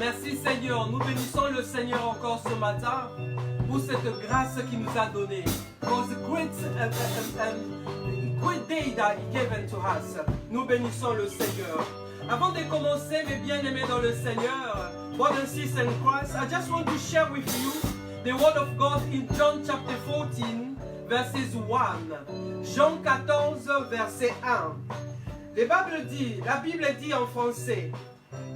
Merci Seigneur, nous bénissons le Seigneur encore ce matin pour cette grâce qu'il nous a donnée. For the great day that He gave unto us. Nous bénissons le Seigneur. Avant de commencer, mes bien-aimés dans le Seigneur, brothers and sisters in Christ, I just want to share with you the word of God in John chapter 14, verses 1. Jean 14, verset 1. La Bible dit en français,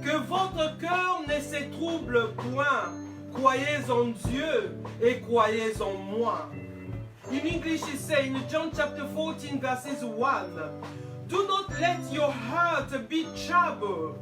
que votre cœur ne se trouble point, croyez en Dieu et croyez en moi. In English it says in John chapter 14 verses 1, do not let your heart be troubled.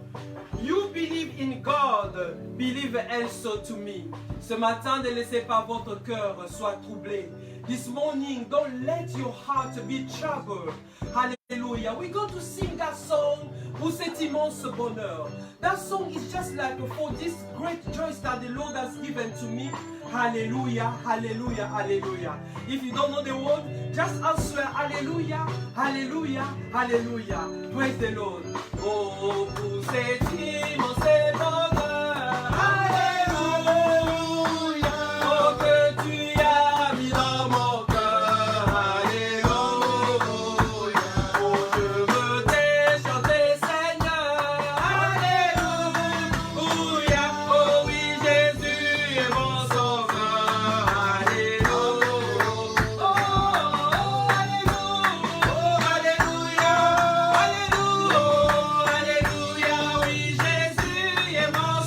You believe in God, believe also to me. Ce matin, ne laissez pas votre cœur soit troublé. This morning, don't let your heart be troubled. Hallelujah. We're going to sing that song pour cet immense bonheur. That song is just like for this great joy that the Lord has given to me. Hallelujah, hallelujah, hallelujah. If you don't know the word, just answer hallelujah, hallelujah, hallelujah. Praise the Lord. Oh, pour cet immense bonheur. Hallelujah. Oh, que tu as mis dans mon cœur. Alléluia. Oh, je veux te chanter, Seigneur. Alléluia. Oh oui, Jésus est mon sauveur. Alléluia. Oh, alléluia. Alléluia. Alléluia. Oui, Jésus est mon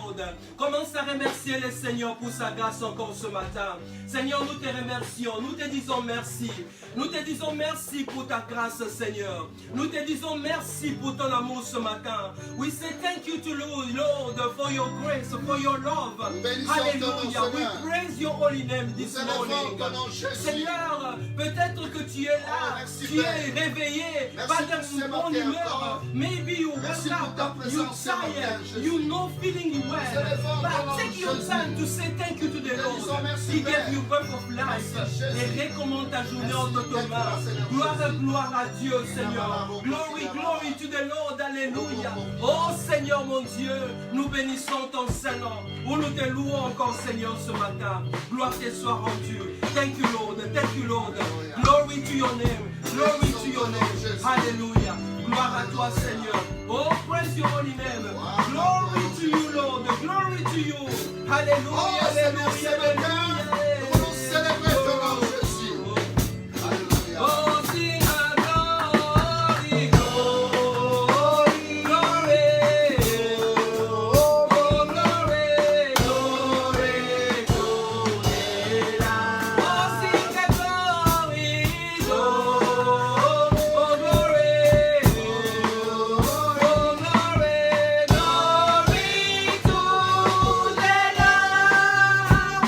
Lord. Commence à remercier le Seigneur pour sa grâce encore ce matin. Seigneur, nous te remercions, nous te disons merci. Nous te disons merci pour ta grâce, Seigneur. Nous te disons merci pour ton amour ce matin. We say thank you to Lord for your grace, for your love. Hallelujah. We praise your holy name this morning. Seigneur, peut-être que tu es là, tu es réveillé, pas de bonne humeur. Maybe you wake up, you tired, you no feeling well. But take your time to say thank you to the Lord. He gave you breath of life. Et recommande ta journée entre tes mains. Gloire à Dieu, Seigneur. Glory, glory to the Lord. Alléluia. Oh Seigneur mon Dieu, nous bénissons ton Seigneur. Où nous te louons encore, Seigneur, ce matin. Gloire te soit rendue. Thank you, Lord. Thank you, Lord. Glory to your name. Glory to your name. Hallelujah. Gloire à toi, Seigneur. Oh, praise your holy name. Glory to you, Lord. Glory to you. Hallelujah. Alléluia. Alléluia. Nous célébrer ton nom, Jésus. Alléluia. Oh, sing a glory, glory, glory. Oh, glory, glory, glory. Oh, sing a glory, glory. Oh, glory. Oh, glory, glory to the Lamb.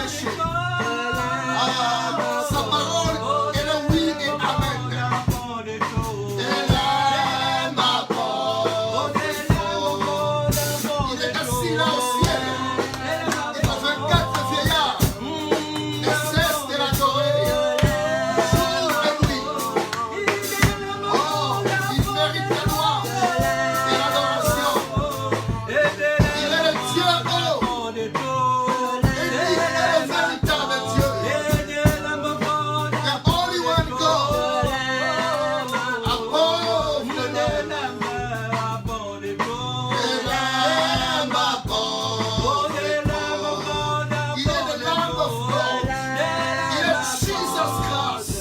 péché. Sa parole est le oui et amen. Elle est ma porte. Il est assis là au ciel. Et dans 24 vieillards ne cessent de l'adorer. Jour et nuit. Oh, il mérite la gloire et l'adoration. Il est le Dieu haut. Et lui est le véritable Dieu. The only one God. Above the Lord. Elle est ma porte. Il est the Lamb of God. Il est Jesus Christ.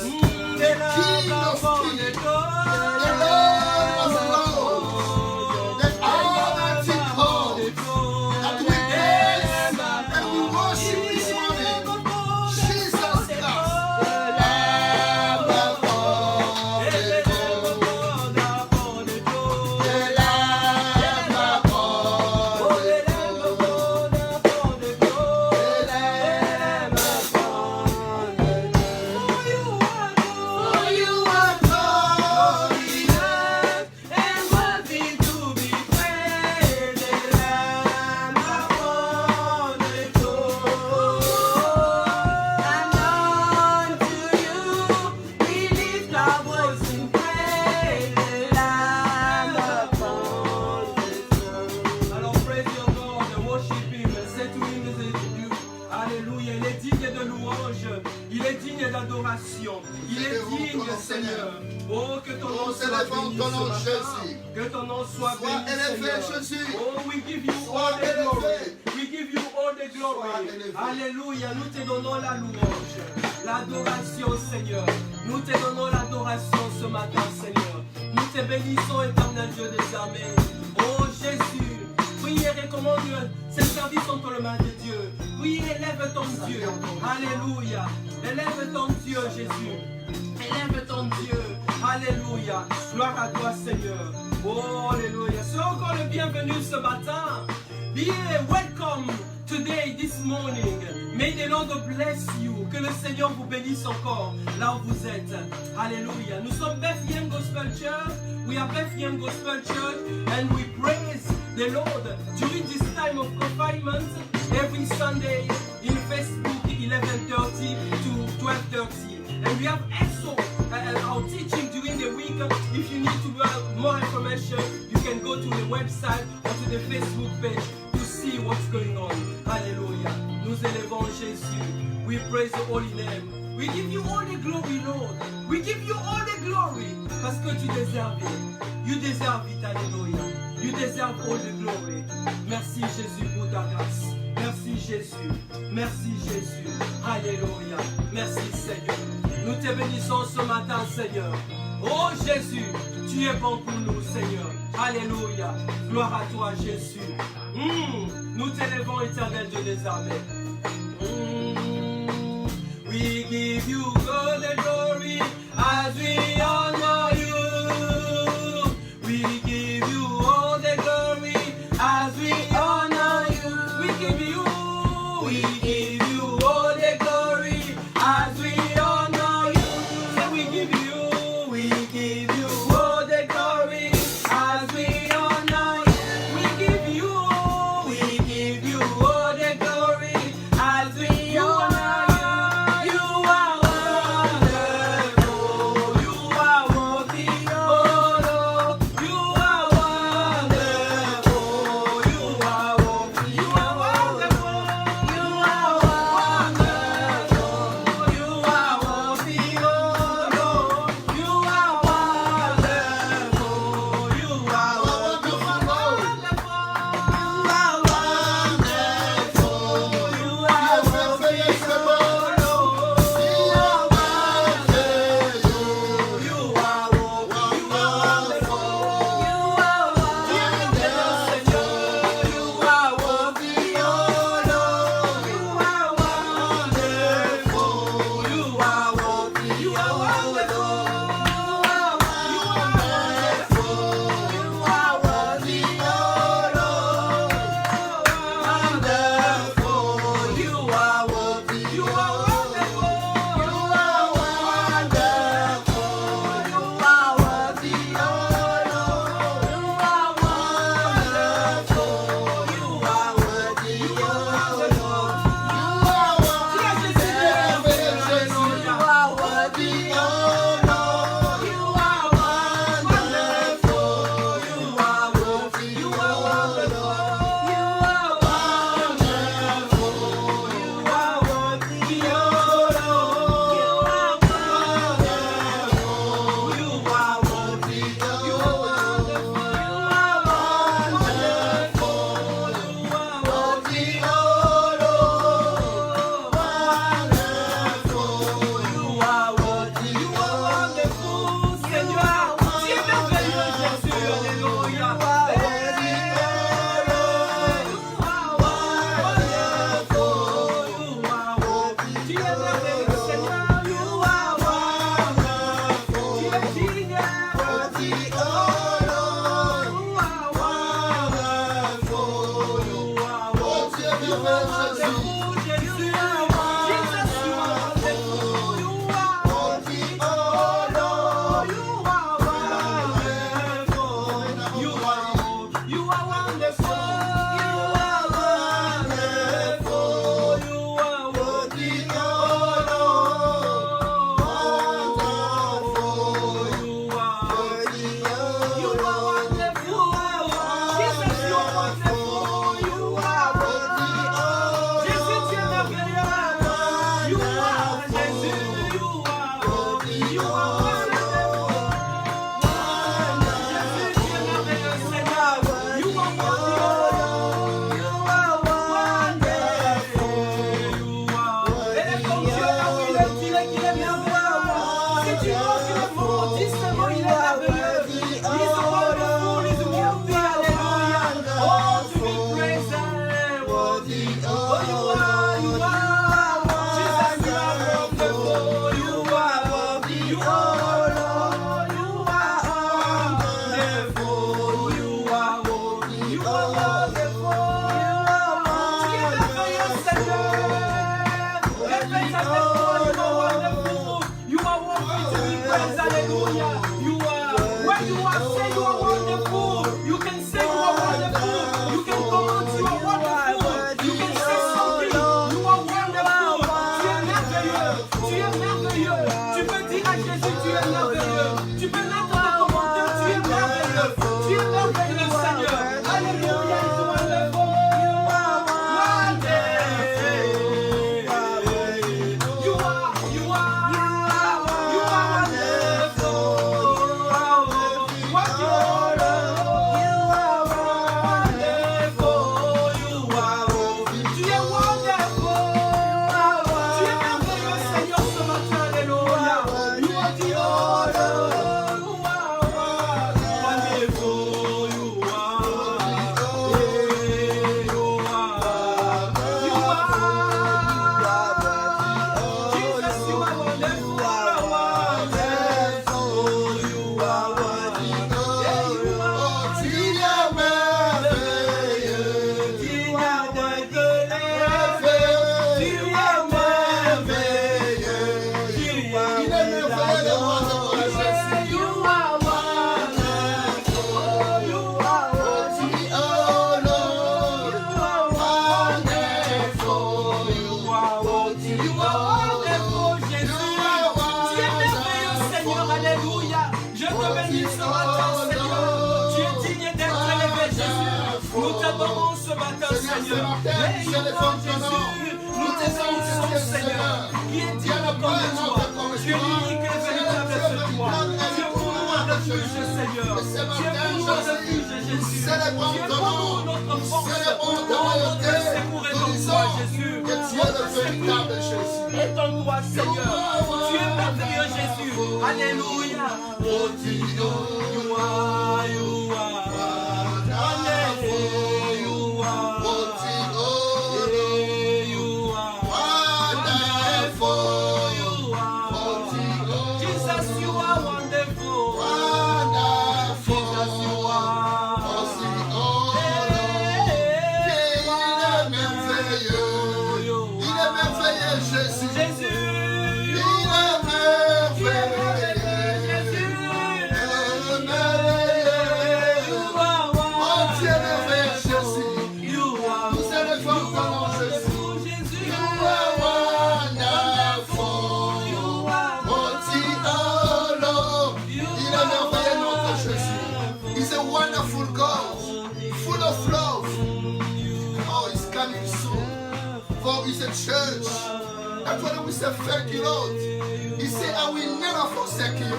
The King of Kings. The Lord of Lords. The Almighty God. That we praise and we worship this morning. Jesus Christ. Lamb of God. The Lamb of God. For you are glorious and worthy to be praised, the Lamb upon the throne. And unto you we lift our voice in praise, the Lamb upon the throne. Alors praise your God, worship Him, say to Him this is you. Alléluia, il est digne de louange, il est digne d'adoration, il est digne, Seigneur. Oh, que ton nom soit béni ce matin. Que ton nom soit Sois béni, élevé, Seigneur. Jésus. Oh, we give you Sois all the glory. élevé. We give you all the glory. Sois élevé. Alléluia, nous te donnons la louange, l'adoration, Seigneur. Nous te donnons l'adoration ce matin, Seigneur. Nous te bénissons, éternel Dieu des armées. Oh, Jésus. Oui, et recommande ces services entre les mains de Dieu. Oui, élève ton Dieu. Alléluia. Élève ton Dieu, Jésus. Élève ton Dieu. Alléluia. Gloire à toi, Seigneur. Oh, alléluia. Sois encore le bienvenu ce matin. Be welcome today, this morning. May the Lord bless you. Que le Seigneur vous bénisse encore là où vous êtes. Alléluia. Nous sommes Bethlehem Gospel Church. We are Bethlehem Gospel Church and we praise the Lord during this time of confinement every Sunday in Facebook 11:30 to 12:30. And we have also our teaching during the week. If you need to have more information, you can go to the website or to the Facebook page to see what's going on. Hallelujah. Nous élevons Jésus. We praise the holy name. We give you all the glory, Lord. We give you all the glory. Parce que tu deserves it. You deserve it, Alléluia. You deserve all the glory. Merci Jésus pour ta grâce. Merci Jésus. Merci Jésus. Alléluia. Merci Seigneur. Nous te bénissons ce matin, Seigneur. Oh Jésus, tu es bon pour nous, Seigneur. Alléluia. Gloire à toi, Jésus. Nous t'élèvons, éternel Dieu des armées. We give you all the glory as we honor you. We give you all the glory as we honor you. We give you all the glory as we honor you. So we give you all the glory as we honor you. We give you all the glory wonderful. You are worthy to be praised. Hallelujah. You are. When you are saying you are wonderful, you can say you are wonderful. You can comment you are wonderful. You can say something. You are wonderful. Tu es merveilleux. Tu es merveilleux. Tu peux dire à Jésus, tu es merveilleux. Tu peux mettre dans le commentaire, tu es merveilleux. Tu es merveilleux, Seigneur. Alléluia. You are wonderful. Seigneur, nous t'exaltons, Seigneur, qui est digne comme toi. Tu es l'unique et véritable seul toi. Tu es pour nous un refuge, Seigneur. Tu es pour nous un refuge, Jésus. Tu es pour nous notre force. Notre secours est en toi, Jésus. Notre secours est en toi, Seigneur. Tu es merveilleux, Jésus. Alléluia. Oh Dieu, you are. Church. That's why we say thank you, Lord. He said, I will never forsake you,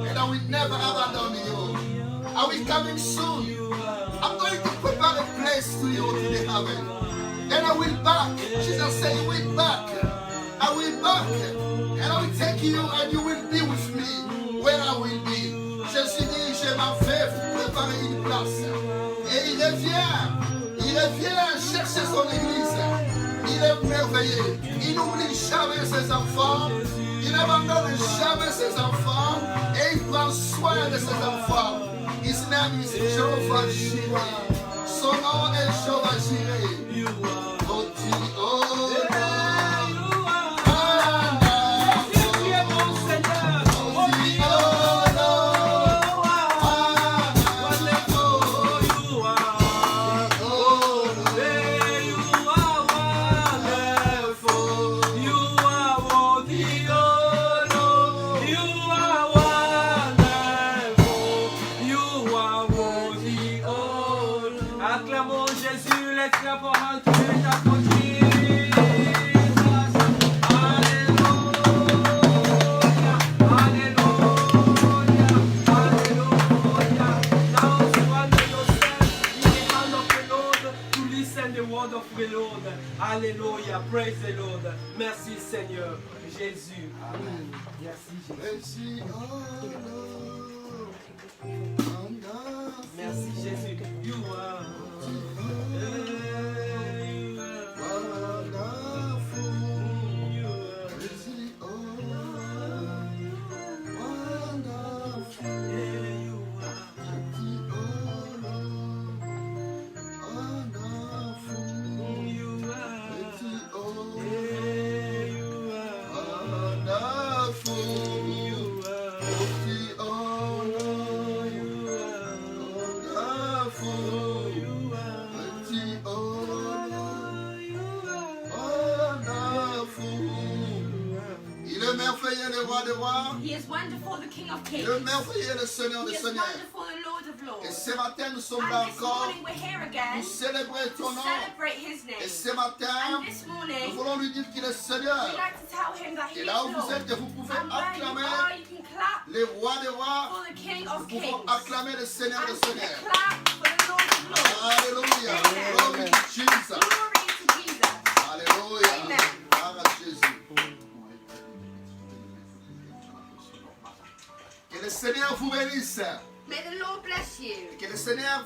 and I will never abandon you. I will coming soon. I'm going to prepare a place to you to the heaven. And I will back. Jesus said, you will back. I will back. And I will take you, and you will be with me where I will be. Jésus dit, je m'en vais vous préparer une place. Et il revient chercher son église. Il est merveilleux. Il n'oublie jamais ses enfants. Il n'abandonne jamais ses enfants. Et il prend soin de ses enfants. His name is Jehovah Jireh. Son nom est Jehovah Jireh. Alléluia, praise the Lord. Merci Seigneur Jésus. Merci Jésus. Merci Jésus. You are. merveilleux le roi des rois, He is wonderful, the King of Kings. le merveilleux le Seigneur He des is seigneurs. wonderful, the Lord of Et Lords. ce matin, nous sommes là And this encore morning we're here again pour célébrer to ton nom. celebrate His Et name. ce matin, And this nous morning voulons lui dire qu'il est we'd Seigneur. like to tell Him that He Et is là où vous Lord. êtes, vous pouvez And where you acclamer are, you can clap les rois des rois. for the King of Nous pouvons Kings. acclamer le Seigneur And des you can seigneurs. clap for the Lord of Lords. Alléluia. Amen. Glory to Jesus. Glory to Jesus. Alléluia. Amen. Gloire à Jésus. Que le Seigneur vous bénisse. May the Lord bless you. Que le Seigneur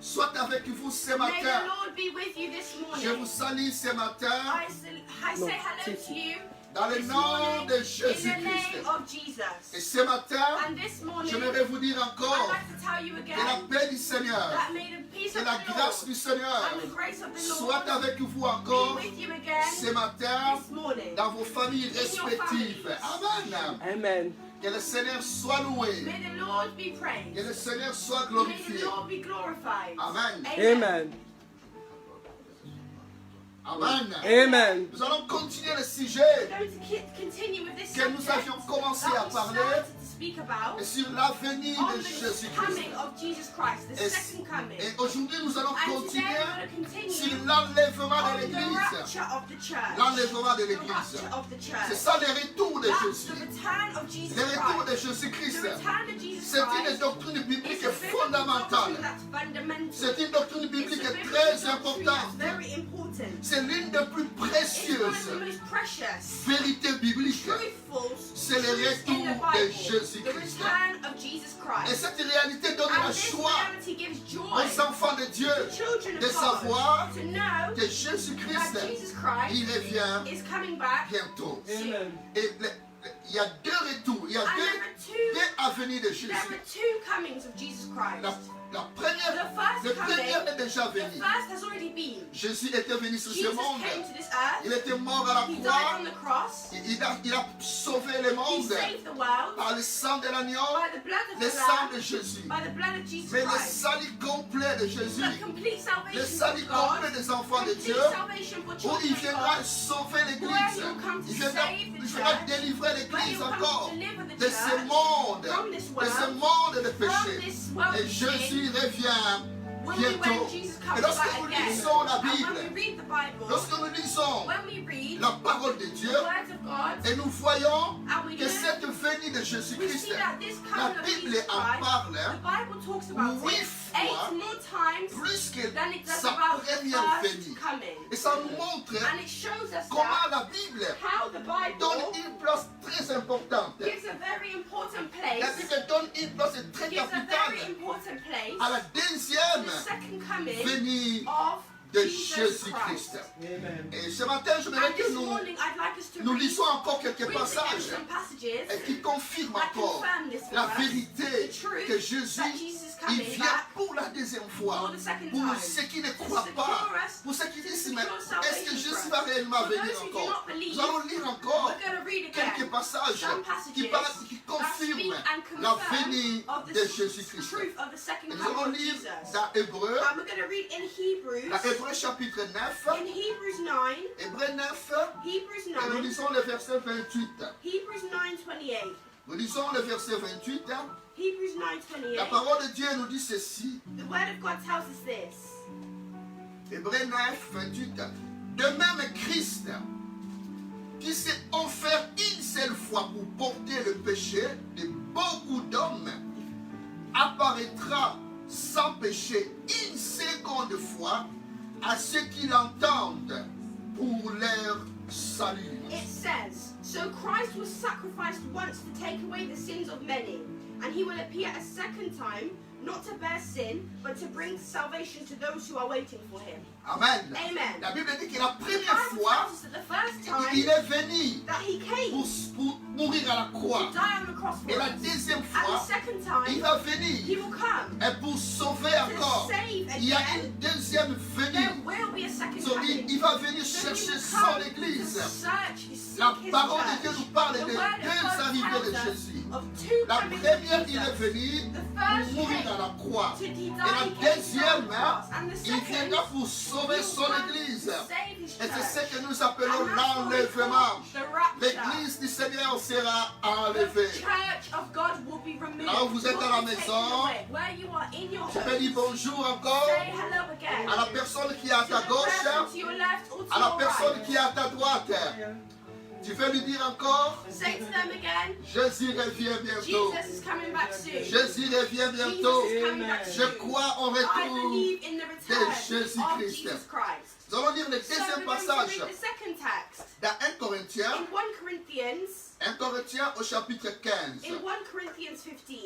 soit avec vous ce May matin. the Lord be with you this Je vous morning. salue ce matin I say hello to you dans le this nom morning de in the Jésus-Christ. name of Et Jesus. ce matin, And this morning, j'aimerais vous dire I'd encore like to tell you que again la paix du Seigneur, that may the peace que of la the grâce Lord du Seigneur and the grace of the soit Lord avec vous be encore with you again ce matin this morning. dans vos familles respectives. Amen. Amen. Que le Seigneur soit loué. May the Lord be Que praised. le Seigneur soit May the glorifié. Lord be glorified. Amen. Amen. Amen. Amen. Nous allons continuer le sujet We're going to continue with this que nous subject avions commencé that à we parler started to speak about sur l'avenir on de the Jésus-Christ. coming of Jesus Christ, the Et, second coming. et aujourd'hui, nous allons And today continuer we're going to sur continue l'enlèvement on de the l'Église. rapture of the church. L'enlèvement de The l'Église. rapture of the C'est church. ça le retour de That's Jésus. the return of Jesus Le retour Christ. de Jésus-Christ. The return of Jesus C'est une Christ doctrine is biblique a biblical fondamentale. doctrine that's fundamental. C'est une doctrine It's biblique a biblical très doctrine that's importante. very important. C'est l'une des plus It's one of précieuses the most precious, vérités bibliques. truthful C'est le truths in the retour de Bible. Jésus-Christ. The return of Jesus Et Christ. cette réalité donne And le this choix reality gives joy aux enfants de Dieu to children de of savoir God to know que Jésus-Christ, that Jesus Christ il revient is coming back. bientôt. Amen. Et il y a deux retours, il y a And deux avenirs de there Jésus. are two comings of Jesus Christ. La première, The first le coming, premier est déjà the venu. first has already been. Jésus était venu sur ce Jesus monde. came to this earth. Il était mort à la He died croix. on the cross. Il a sauvé le He monde saved the world par le sang de l'agneau, by the blood of le the sang Lamb, de Jésus. by the blood of Jesus Mais le Christ. salut complet de Jésus, The complete le salvation salut of God, complet des enfants de complete Dieu, salvation for où children il of viendra God, sauver where l'Église. he will come to Il viendra save the délivrer where he l'Église will come encore to deliver the de ce church monde, from this de ce world, monde de from péché. this world Et of sin. Jésus revient When bientôt. Jesus Et comes lorsque back nous again, lisons la and when Bible, we read the Bible, lorsque nous lisons when we read la parole de Dieu, the words of God, et nous voyons and we que look, cette venue de we Jésus-Christ, see that this la coming of Bible Jesus en Christ, parle the Bible talks about 8 it fois 8 more times plus que than it does sa about the première first venue. coming. Et ça nous montre And it shows us comment that la Bible how the donne Bible une place très importante. gives a very important La place, Bible donne une place très gives a very capitale important place à la to deuxième the second coming venue of de Jesus Jésus-Christ. Christ. Amen. Et ce matin, je voudrais And que this nous morning I'd like us to nous read lisons encore quelques again passages some passages et qui confirment that encore confirm this for la us, vérité the truth que Jésus that Jesus is il coming vient back pour la deuxième fois. for the second Pour time. ceux qui ne To croient secure pas, us, pour ceux qui to disent, secure mais est-ce que salvation Jésus for va us. réellement For venir those who do encore? not believe, Nous allons lire encore we're going to read quelques again passages some qui, passages qui that confirment speak and la confirm venue of the de Jésus-Christ. truth of the second Et nous allons coming of lire Jesus. dans Hébreu, And we're going to read in Hebrews, dans Hébreu chapitre 9, in Hebrews 9, Hébreu 9, Hebrews et nous 9, lisons le verset 28. Hebrews 9:28. Nous lisons le verset 28. Hebrews La 9:28. parole de Dieu nous dit ceci. The word of God tells us this. Hébreu 9, 28. De même Christ, qui s'est offert une seule fois pour porter le péché de beaucoup d'hommes, apparaîtra sans péché une seconde fois à ceux qui l'entendent pour leur salut. It says, "So Christ was sacrificed once to take away the sins of many, and he will appear a second time, not to bear sin, but to bring salvation to those who are waiting for him." Amen. Amen. La Bible dit que la The première Bible fois, tells us that the first il time est venu that he came pour mourir à la to croix. die on the cross Et for la us, deuxième and the fois, second il time va he venir will come et pour sauver to encore. save Il y a again. une deuxième There venue. will be a second So, coming. il va venir So he chercher will son come to église. search his, La seek his parole de church. Dieu nous parle The de word of deux God arrivées de tells us Jésus. of two La comings of première, il est Jesus. venu The pour first mourir came à la croix. to he died, Et la he came to deuxième, the cross. And the il second, viendra pour sauver he will son come église. to save his Et c'est church. ce que nous appelons And that's what we l'enlèvement. call the rapture. L'église du Seigneur Seigneur sera The enlevé. church of God will be removed. Là où vous êtes will à la be taken maison, away. Where you are in your Tu peux home, dire bonjour encore say hello again. à la personne qui est à To ta the gauche, person to your left or to à la your personne right. qui est à ta droite. Tu peux lui dire encore, Say to them again, Jésus revient bientôt. Jesus is coming back soon. Jésus revient bientôt. Jesus is coming back Je soon. crois au I retour. believe in the return de of Jésus-Christ. Jesus Christ. Nous allons lire le So deuxième we're going to passage read the second text. dans 1 Corinthiens, In 1 Corinthians, 1 Corinthiens au chapitre 15. in 1 Corinthians 15.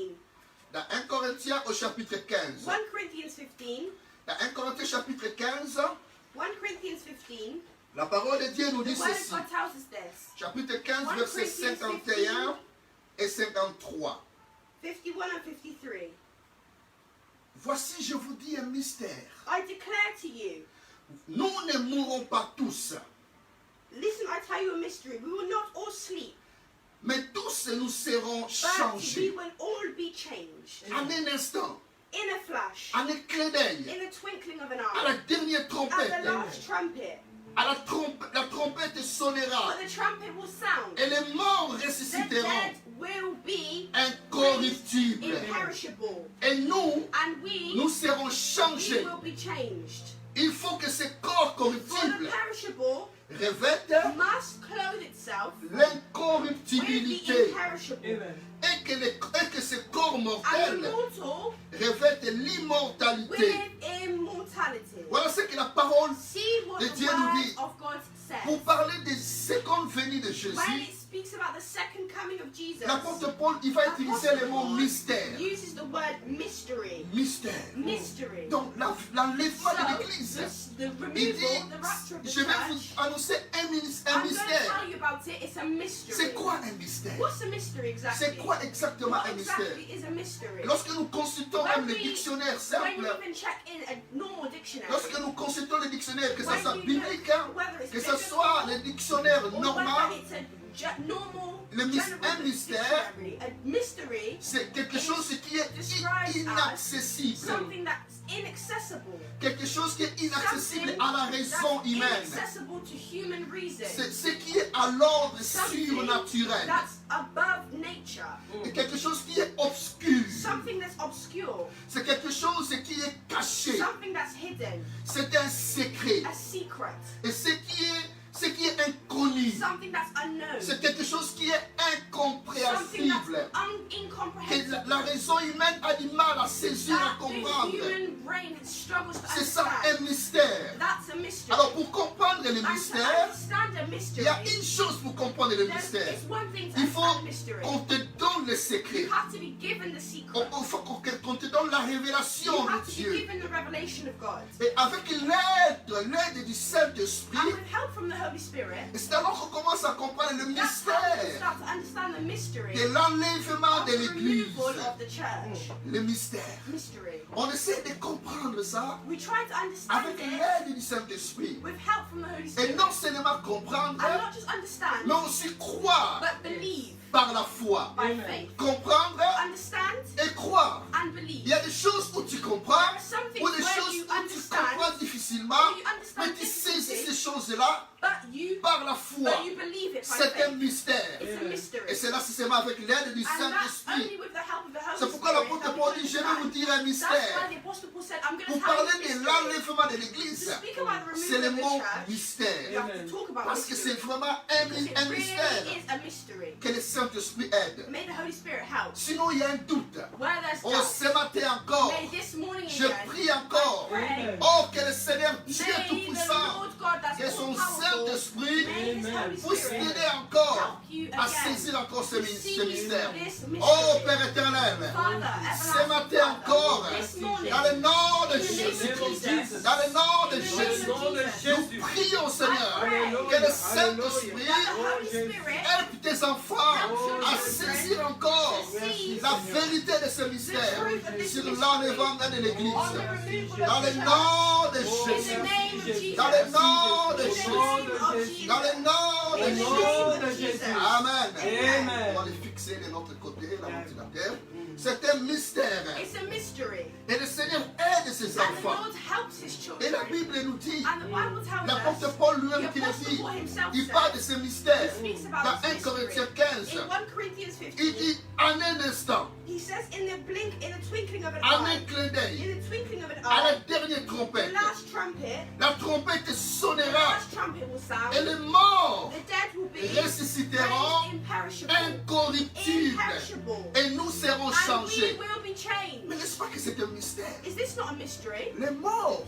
Dans 1 Corinthiens au chapitre 15. 1 Corinthians 15. Dans 1 Corinthiens chapitre 15, 1 Corinthians 15. la parole de Dieu nous The dit word of ceci. God tells us this. Chapitre 15, 1 versets Corinthians 51 et 53. 51 and 53. Voici, je vous dis un mystère. I declare to you, Nous ne mourrons pas tous, listen, I tell you a mystery. We will not all sleep, mais tous nous serons but we changés. will all be changed. En un instant, In a flash, en un clin d'œil, in a twinkling of an à la eye, dernière at trompette, the last trumpet. la trompette sonnera For the trumpet will sound. et les morts The ressusciteront dead will be incorruptibles. imperishable, Et nous, and we nous serons we changés. will be changed. Il faut que ces corps For the corruptibles perishable revêtent must clothe itself with the l'incorruptibilité Amen. imperishable, et que ces corps and the mortels mortal revêtent l'immortalité. with immortality. Voilà ce que la parole, See what Et the Dieu nous word dit, of God pour says. parler des secondes venues de When Jésus, it speaks about the second coming of Jesus, l'apôtre Paul, il va utiliser le mot mystère. uses the word mystery. Mystère. Mystery. Donc, l'enlèvement de l'Église, the il removal, dit, the rapture of the je vais church. vous annoncer un I'm going to mystère. tell you about it. It's a mystery. C'est quoi un mystère? What's a mystery exactly? C'est quoi exactement What un mystère? exactly is a mystery? Lorsque nous consultons When même le we- dictionnaire When simple, you even check in a normal dictionary, lorsque nous consultons le dictionnaire, que ce when soit you biblique, look, hein, whether it's que ce biblical soit le dictionnaire or normal, whether it's a normal Le general un mystère, dictionary, a mystery, c'est quelque chose qui est inaccessible. something that's inaccessible, Quelque chose qui est inaccessible à la raison that's humaine. inaccessible to human reason, C'est ce qui est à l'ordre something surnaturel. that's above nature, C'est quelque chose qui est obscur. something that's obscure, C'est quelque chose qui est caché. something that's hidden, C'est un secret. a secret, Et ce qui est inconnu, something that's unknown, c'est quelque chose qui est something that's incompréhensible. Que incomprehensible. la raison humaine a du mal à saisir, à That the comprendre. human brain struggles to C'est ça understand. un mystère. That's a mystery. Alors pour comprendre le And to mystère, understand a il mystery, y a une chose pour comprendre le mystère. it's one thing to Il faut understand a mystery. qu'on te donne le secret. You have to be given the secret. Il faut qu'on te donne la You révélation have de to be Dieu. given the revelation of God. Et avec l'aide du Saint-Esprit, And with help from the Holy Spirit, c'est alors qu'on commence à comprendre le that's how we mystère start to understand the mystery de l'enlèvement of de the l'Église. removal of the church. Le mystère. Mystery. On essaie de comprendre ça We try to understand avec it l'aide du Saint-Esprit. with help from the Holy Et Spirit. non seulement comprendre, And not just understand, mais aussi croire but believe par la foi. by Amen. faith. Comprendre Understand et croire. and Il believe. y a des choses où tu comprends, There are some things ou des where choses you où tu understand, comprends difficilement, or you understand mais tu saisis ces difficulty, choses-là but you par la foi. believe it by C'est un faith. mystère. It's a mystery. Et c'est là seulement avec l'aide du And that's Saint-Esprit. only with the help of the Holy C'est pourquoi Spirit l'apôtre that we Paul can dit, je vais vous understand. dire un That's why mystère. the Apostle Paul said, I'm going to Pour tell parler you de a mystery. l'enlèvement de To l'Église, speak about the c'est le removal mot of the church, mystère. you have to talk about Parce que c'est mystery. vraiment Because it un really mystère is a mystery. que le Saint-Esprit aide. May the Holy Spirit help. Sinon, il y a un doute. Where there's Oh, doubt, ce matin encore, may this morning je again, prie encore. pray, Oh, que le Seigneur Dieu may the Tout-Puissant, Lord God that's que son all-powerful, Saint-Esprit may His Holy puisse Spirit t'aider encore help you à again saisir encore ce to see mystère. this Oh, mystery. Père éternel, Father, ce everlasting matin Father, encore, this morning, dans le nom de in the name of Jésus-Christ, Jesus, dans le nom de in the name Jésus, of Nom de Jesus, Jésus. nous prions, Seigneur, Alléluia. que le Saint-Esprit that the Holy Spirit aide tes enfants à saisir encore sees la vérité de ce mystère sur l'enlèvement de l'Église. on the removal Dans of le the church. nom de In the Jésus. name of Jesus. Dans le nom de In the Jésus. name of Jesus. Dans le nom de In the Jésus. name of Jesus. Amen. Amen. On va les fixer de notre côté, la ventilateur. C'est un mystère. It's a mystery. Et le Seigneur aide ses And the enfants. Lord helps his Et la children. Bible nous dit, And the Bible tells l'apôtre us, Paul the lui-même qui le Apostle dit, Paul himself il parle de said, ce mystère. he speaks Dans about 1 this Corinthiens mystery. 15, In 1 Corinthians il 15, dit en un instant, he says in the twinkling of an en un eye, clin d'œil, in the twinkling of an à la eye, dernière the trompette, last trumpet, la trompette the sonnera last trumpet will et sound, les morts the dead will be ressusciteront raised imperishable, incorruptibles imperishable, et nous serons and we changés. will be Mais changed. n'est-ce pas que c'est un mystère? Is this not a mystery? Les morts,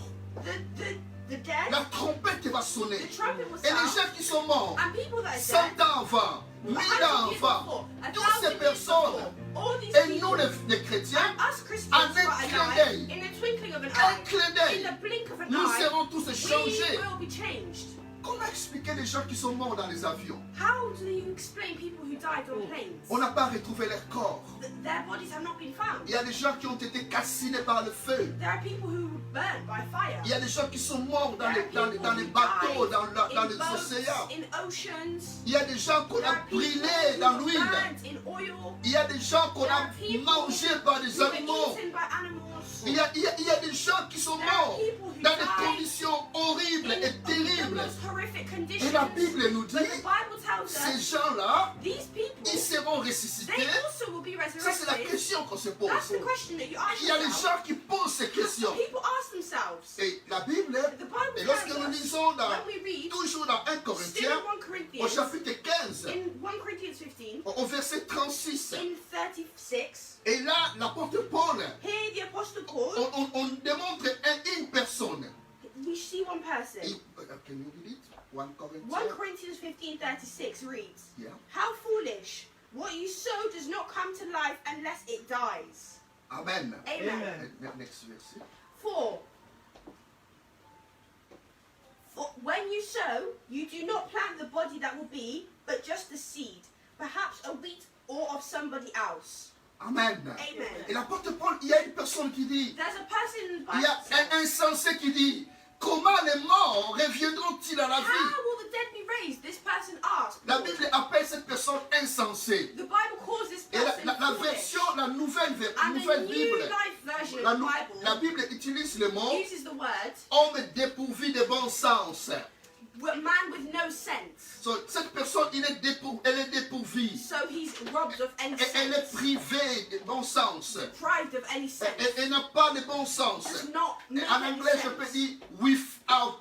The dead, la trompette va the sonner. trumpet will Et les sound, gens qui sont morts, and people that are 100 dead, ans avant, 1000 ans avant, toutes ces personnes, all these et nous people, les chrétiens, and us Christians en un for a clin night, d'œil, in the twinkling of an un eye, clin in d'œil, the blink of an nous eye, serons tous we changés. will be changed. Comment expliquer les gens qui sont morts dans les avions? How do you explain people who died on planes? On n'a pas retrouvé leur corps. Their bodies have not been found. Il y a des gens qui ont été calcinés par le feu. There are people who were burned by fire. Il y a des gens qui sont morts dans There les, are dans les, people dans les who bateaux, died dans in les boats, océans. in oceans. Il y a des gens qu'on There a are people brûlés who dans were l'huile. burned in oil. Il y a des gens qu'on There a are people mangés par des who were animaux. eaten by animals. Il y a des gens qui sont There are morts people who dans des died conditions horribles et in the terribles. most horrific Et conditions. la Bible nous dit, But the Bible tells ces us gens-là, these people, ils seront they ressuscités. also will be Ça, c'est la resurrected. question qu'on se pose. That's the question that you ask Il y a des yourself. gens qui posent ces questions. People ask themselves. Et la Bible, The Bible et lorsque tells nous us, lisons when we read, toujours dans 1 still in Corinthiens, 1 au Corinthians, chapitre 15, in 1 Corinthians 15, au verset 36, in 36, et là, l'apôtre Paul, here the Apostle Paul, on démontre une personne. we see one person. Can you read it? 1 1 Corinthians. Corinthians 15:36 reads, Yeah. how foolish, what you sow does not come to life unless it dies. Amen. Amen. Next verset. For when you sow, you do not plant the body that will be, but just the seed, perhaps a wheat or of somebody else. Amen. Amen. Et l'apôtre Paul, il y a une personne qui dit, There's a person in the il y Bible. a un insensé qui dit, comment les morts reviendront-ils à la How vie? will the dead be raised? This person asked. La Bible appelle cette personne insensée. The Bible calls this Et la person foolish. version, la nouvelle And the Bible, New Life version la, of the la Bible Bible utilise le mot uses the word homme dépourvu de bon sens. man with no sense. So, cette personne, elle est dépourvue. So he's robbed of any Et elle est sense, privée de bon sens. deprived of any sense. Elle n'a pas de bon sens. Does not make En any anglais, je peux sense. dire without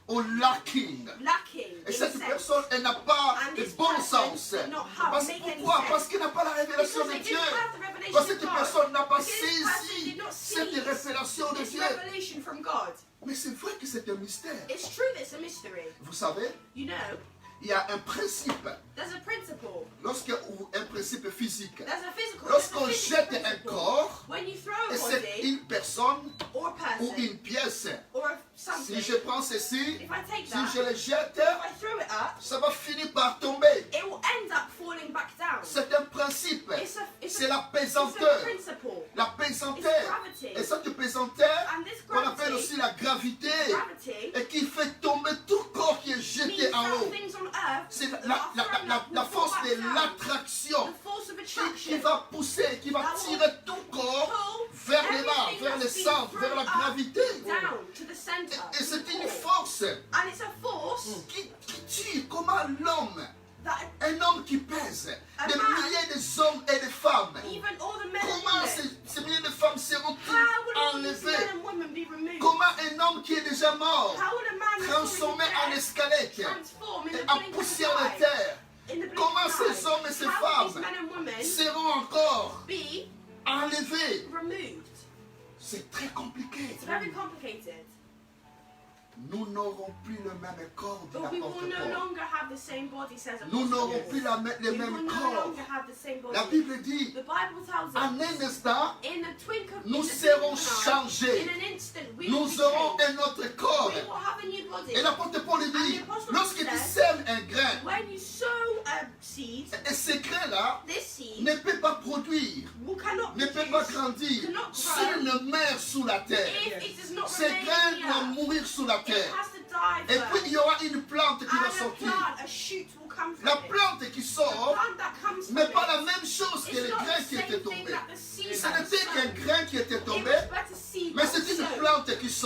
ou lacking. Lacking Et in cette sense. personne, elle n'a pas And de this bon person sens. does not have Parce, make any pourquoi? sense. Parce qu'elle n'a pas la révélation Because de they Dieu. didn't have the revelation Parce que of cette God. personne n'a pas Because this person saisi did not cette seize révélation de this Dieu. revelation from God. Mais c'est vrai que c'est un mystère. It's true that it's a mystery. Vous savez, You know, il y a un principe. there's a principle. Ou un principe physique. There's a physical. Lorsqu'on there's a jette physical un principle. corps, When you throw et a c'est body une personne or a ou person une pièce. or a something, Si je prends ceci, if I take si that, je le jette, if I throw it up, ça va finir par tomber. it will end up falling back down. C'est un principe. It's C'est la a pesanteur. principle. La It's pesanteur. gravity. Et cette pesanteur, And this qu'on appelle gravity, aussi la gravité, gravity et qui fait tomber tout corps qui est jeté means en that haut. things on earth C'est that la are thrown up la will fall force back de down. l'attraction The force of qui attraction va pousser, qui va tirer tout corps vers le bas, vers le centre, vers la gravité. down to the center. Et c'est une force And it's a force qui tire. Comment l'homme, that un homme qui pèse, A des man, milliers de hommes et de femmes, even all the men and comment women, ces milliers de femmes seront-ils how will all these enlevées? men and women be removed? Comment un homme qui est déjà mort, How will a man transformé en escalette, transform in et the en blink of poussière an de eye? terre, In the blink comment of an ces eye? hommes et ces How will femmes these men and women seront encore be enlevés? removed? C'est très compliqué. It's very complicated. Nous n'aurons plus le même corps, dit But we l'apôtre will no Paul. longer have the same body, says Nous Apostle n'aurons Paul. plus le We will même no corps. longer have the same body. La Bible dit, The Bible tells en us un instant, in a twinkle, nous in the serons blink of an eye, changés. in an instant, we will Nous be aurons changed. un autre corps. We will have a new body. Et l'apôtre Paul dit, And the apostle lorsque tu says, sèmes un grain, when you sow a seed, et ce grain-là this seed ne peut pas produire, cannot ne peut pas produce grandir cannot s'il ne meurt sous la terre. if it does not Ce remain grain in the doit earth. mourir sous la It terre. has to die Et puis first. il y aura une plante qui va And a sortir. plant, a shoot will come from La it. plante qui The sort plant that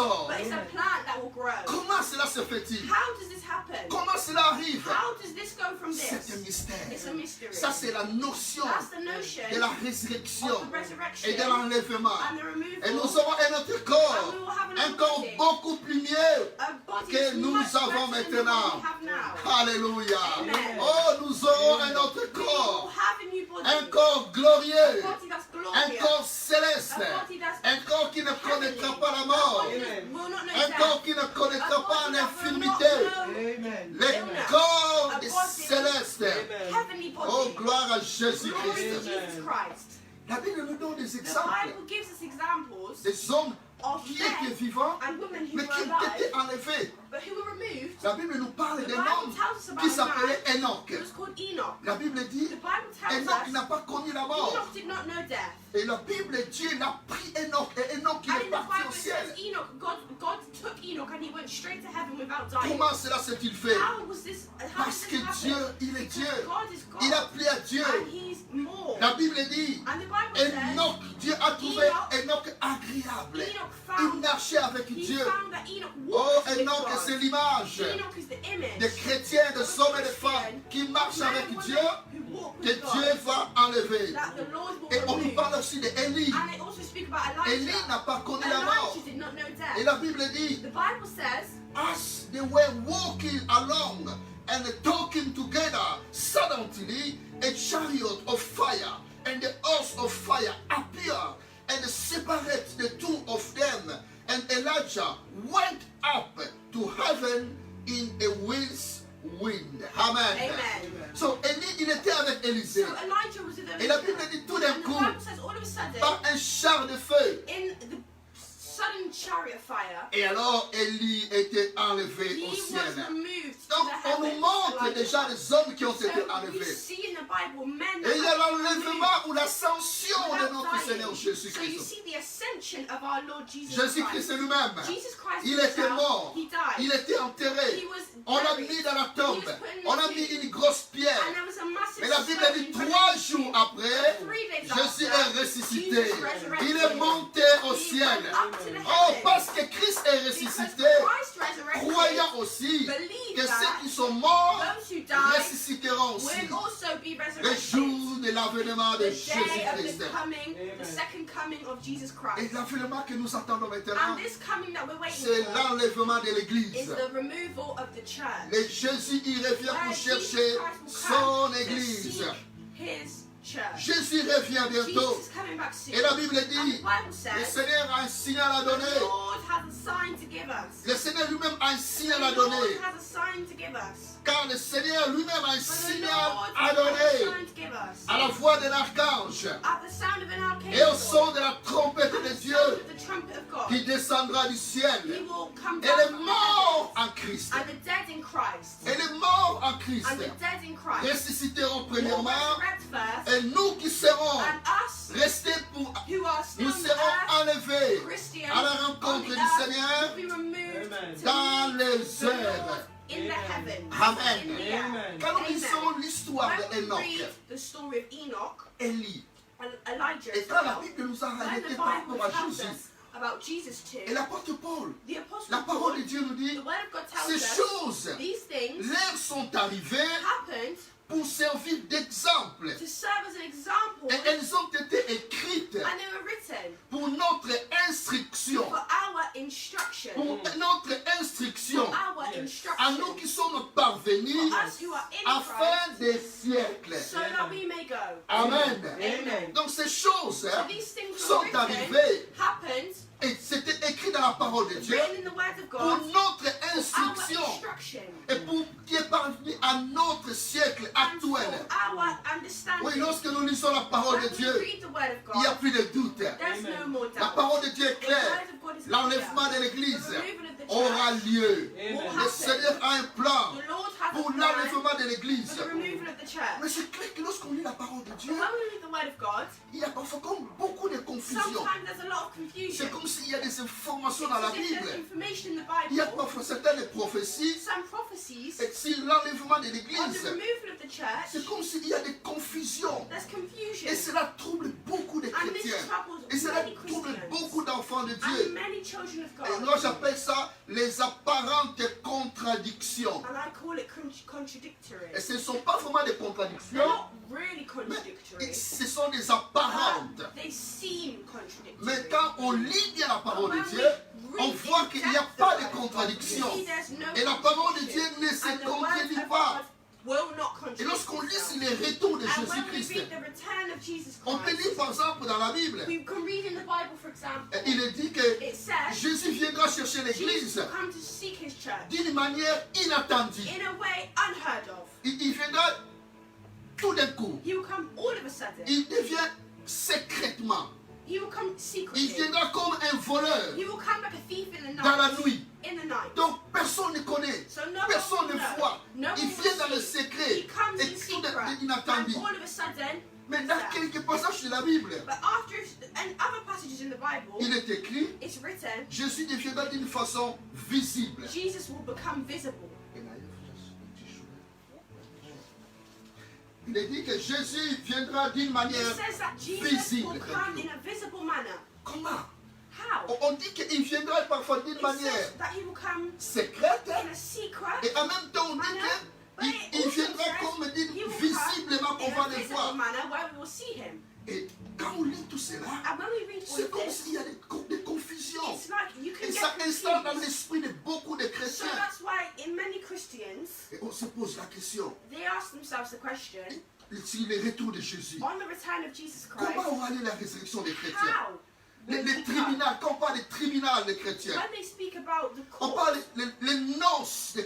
sort. but it's a plant that will grow. Comment cela se fait-il? How does this happen? Comment cela arrive? How does this go from C'est un this? mystère. It's a mystery. Ça, c'est la notion That's the notion de la of résurrection the resurrection et de l'enlèvement. and the removal. Et nous aurons un autre corps, And we will have un another corps body. beaucoup plus mieux A body que that's nous much avons better than the maintenant. one we have now. Alléluia. Amen. Oh, nous aurons un autre We will corps, have a new body. un corps A glorieux, body that's un glorious. corps céleste, A body that's un corps qui ne connaîtra pas la A mort, body that will not know un death. corps qui ne A connaîtra pas body that will not l'infirmité, know Amen. le corps A des body célestes. Amen. heavenly body. Oh, gloire à Glory to Jésus-Christ. Jesus Christ. La Bible nous donne des The exemples Bible gives us examples des hommes of qui étaient men vivants, and women who mais were qui étaient alive, enlevés. but who were removed. La Bible nous parle The d'un Bible homme tells us about qui a s'appelait man Enoch. who was called Enoch. La Bible dit, The Bible tells Enoch us n'a pas connu la mort. Enoch did not know death. Et la Bible, Dieu l'a pris Enoch, et Enoch il And est in the parti Bible au it ciel. says Enoch, God took Enoch and he went straight to heaven without dying. Comment cela s'est-il fait? How was this? How Parce did que this Dieu, happen? il est Dieu. God is God. Il a pris à Dieu. And he's more. La Bible dit, And the Bible says Enoch, Dieu a trouvé Enoch agréable. Enoch Il found, marchait avec he Dieu. found that Enoch Oh, walked with Enoch, God. c'est l'image Enoch is the image des chrétiens, des hommes et des femmes qui marchent avec Dieu, who walk que with Dieu God, va enlever. that the Lord will Et on nous remove. parle aussi d'Élie. And it also speaks about Élie Elijah. n'a pas connu la mort. Elijah did not know Et death. la Bible dit, The Bible says, as they were walking along and talking together, suddenly a chariot of fire and the horse of fire appeared and separated the two of them. And Elijah went up to heaven in a whirlwind. Amen. Amen. So Élie, il était avec Élisée. So Elijah was with Et la Elijah. Bible dit tout d'un And the coup, Bible says all of a sudden, par un char de feu. in the sudden chariot fire, Et alors Élie était enlevé he au was ciel. removed to Donc the on nous heavens. montre Elijah. déjà les hommes qui ont So été we enlevés. see in the Bible men Et that il y a have been l'enlèvement ou l'ascension removed de without notre dying. Seigneur So you Jésus-Christ. see the ascension of our Lord Jesus Jésus-Christ Christ. lui-même, Jesus Christ il était himself, mort, he died. il était He enterré, was on l'a buried. mis dans la tombe, He was put in the on a tomb. mis une grosse pierre. And there was a massive Mais la Bible stone dit in front of 3 the jours tomb. après, 3 days Jésus after, est ressuscité. Jesus resurrected. Il est monté au He ciel. went up to the Oh, heavens. parce que Christ est Because ressuscité, Christ resurrected, croyant aussi believe que that ceux qui sont morts those who died ressusciteront aussi will also be le resurrected. jour de l'avènement de The day of Jésus-Christ. the coming, Amen. the second coming of Jesus Et Christ. l'avènement que nous attendons maintenant, And this coming that we're waiting c'est for l'enlèvement de is l'Église. the removal of the church. Et Jésus y revient Where pour Jesus chercher Christ will son come to Église. seek his church. Jésus revient bientôt. Jesus is coming back soon. Et la Bible And the dit, Bible le says, Seigneur a un signal à the donner. Lord has a sign to give us. Le Seigneur lui-même a un The signal à Lord donner. has a sign to give us. Car le Seigneur lui-même a un For the signal Lord à has a donner. sign to give us. À la voix de l'archange At the sound of an et au archangel, son de la trompette at de the Dieu sound of the trumpet of God, qui descendra du he ciel. will come Et down les from the morts heavens. en Christ. And the dead in Christ. Et les morts en Christ And the dead in Christ. ressusciteront Will premièrement. resurrect first. Et nous qui serons And us restés pour who are still nous on the serons earth, enlevés Christians, à la on rencontre the du earth, Seigneur will be removed Amen. to dans meet les the Lord airs. in the heavens. Amen. In the air. Amen. Quand nous Amen. lisons l'histoire When we d'Enoch, read the story of Enoch, Élie, Elijah, et as quand la well, Bible nous a when the arrêtés par Bible rapport à tells Jésus, us about Jesus et too, l'apôtre Paul, the Apostle la parole de Paul, Dieu nous dit, the Word of God ces tells us choses, these things l'heure sont arrivées happened pour servir d'exemple. to serve as an example, Et elles ont été écrites and they were written pour notre instruction. for our instruction. Pour notre instruction. For our Yes. À instruction. nous qui sommes parvenus For us who are in à fin Christ, des siècles. so that we may go. Amen. Amen. Donc ces choses So these things sont were written, arrivées happened, et c'était écrit dans la parole de Dieu written in the Word of pour God, notre our instruction instruction, et pour qui est parvenu à notre siècle and for actuel. our understanding. Oui, lorsque nous lisons la parole de When we Dieu, read the Word of il n'y a God, plus de doute. there's no more La doubt. parole de Dieu est The claire. Word of God is L'enlèvement clear. de l'Église The removal of the aura church lieu. will Amen. Le happen. Seigneur a un plan The Lord has a pour plan l'enlèvement de l'Église. for the removal of the Mais church. c'est clair que lorsqu'on lit la parole de Dieu, But when we read the Word of God, il y a parfois comme beaucoup de confusion. sometimes there's a lot of confusion. C'est comme s'il y a des informations It's dans la as if there's Bible. information in the Il y a Bible, parfois certaines prophéties some prophecies et sur l'enlèvement de on the l'Église. removal of the C'est church. comme s'il y a des confusions. There's confusion. Et cela trouble beaucoup de And this chrétiens. troubles Et cela many trouble Christians. beaucoup d'enfants de and Dieu. many children of Et God. moi j'appelle ça les apparentes contradictions. And I call it contradictory. Et ce ne sont pas vraiment des They're contradictions, not really contradictory. mais ce sont des apparentes. But they seem contradictory. Mais quand on lit bien la parole When de we Dieu, on read voit in qu'il n'y a depth pas the de Bible, contradiction. you see there's no Et la parole de Dieu contradiction. ne se And the word contredit of pas. God will not Et contradict lorsqu'on lit itself. les retours de And when we Jésus-Christ, read the return of Jesus on peut lire Christ, par exemple dans la Bible, we can read in the Bible, for example, il est dit que it says Jésus viendra chercher Jesus l'Église will come to seek his church d'une manière inattendue. in a way unheard of. Il viendra tout d'un coup. He will come all of a sudden. Il devient secrètement. He will come Il secretly. viendra comme un voleur He will come like a thief in the dans la night. nuit. In the night. Donc personne ne connaît. So no Personne one ne will know. voit. No Il one vient dans will le see. secret. He comes Et in tout secret. inattendu. And all of a sudden, Mais dans quelques passages de la Bible, but after and other passages in the Bible, il est écrit, it's written, Jésus deviendra d'une façon visible. Jesus will become visible. Il est dit que Jésus viendra d'une It manière says that Jesus visible. will come in a visible manner. Comment? How? On dit qu'il viendra parfois d'une It manière says that he will come secrète in a secret et en même temps on dit manner, but qu'il it also viendra says comme dit he will visiblement come qu'on in va a le visible voir. manner where we will see him. Et quand on lit tout cela, And when we read all c'est of comme this, s'il y a des confusions. it's like you can Et get ça installe dans confused. l'esprit de beaucoup de So chrétiens. that's why in many Christians, Et on se pose la question, they ask themselves the question, si le retour de Jésus, on the return of Jesus Christ, comment aura lieu la résurrection des chrétiens? how will Les he come? tribunaux, quand on parle des tribunaux des chrétiens, When they speak about the on court, parle les noces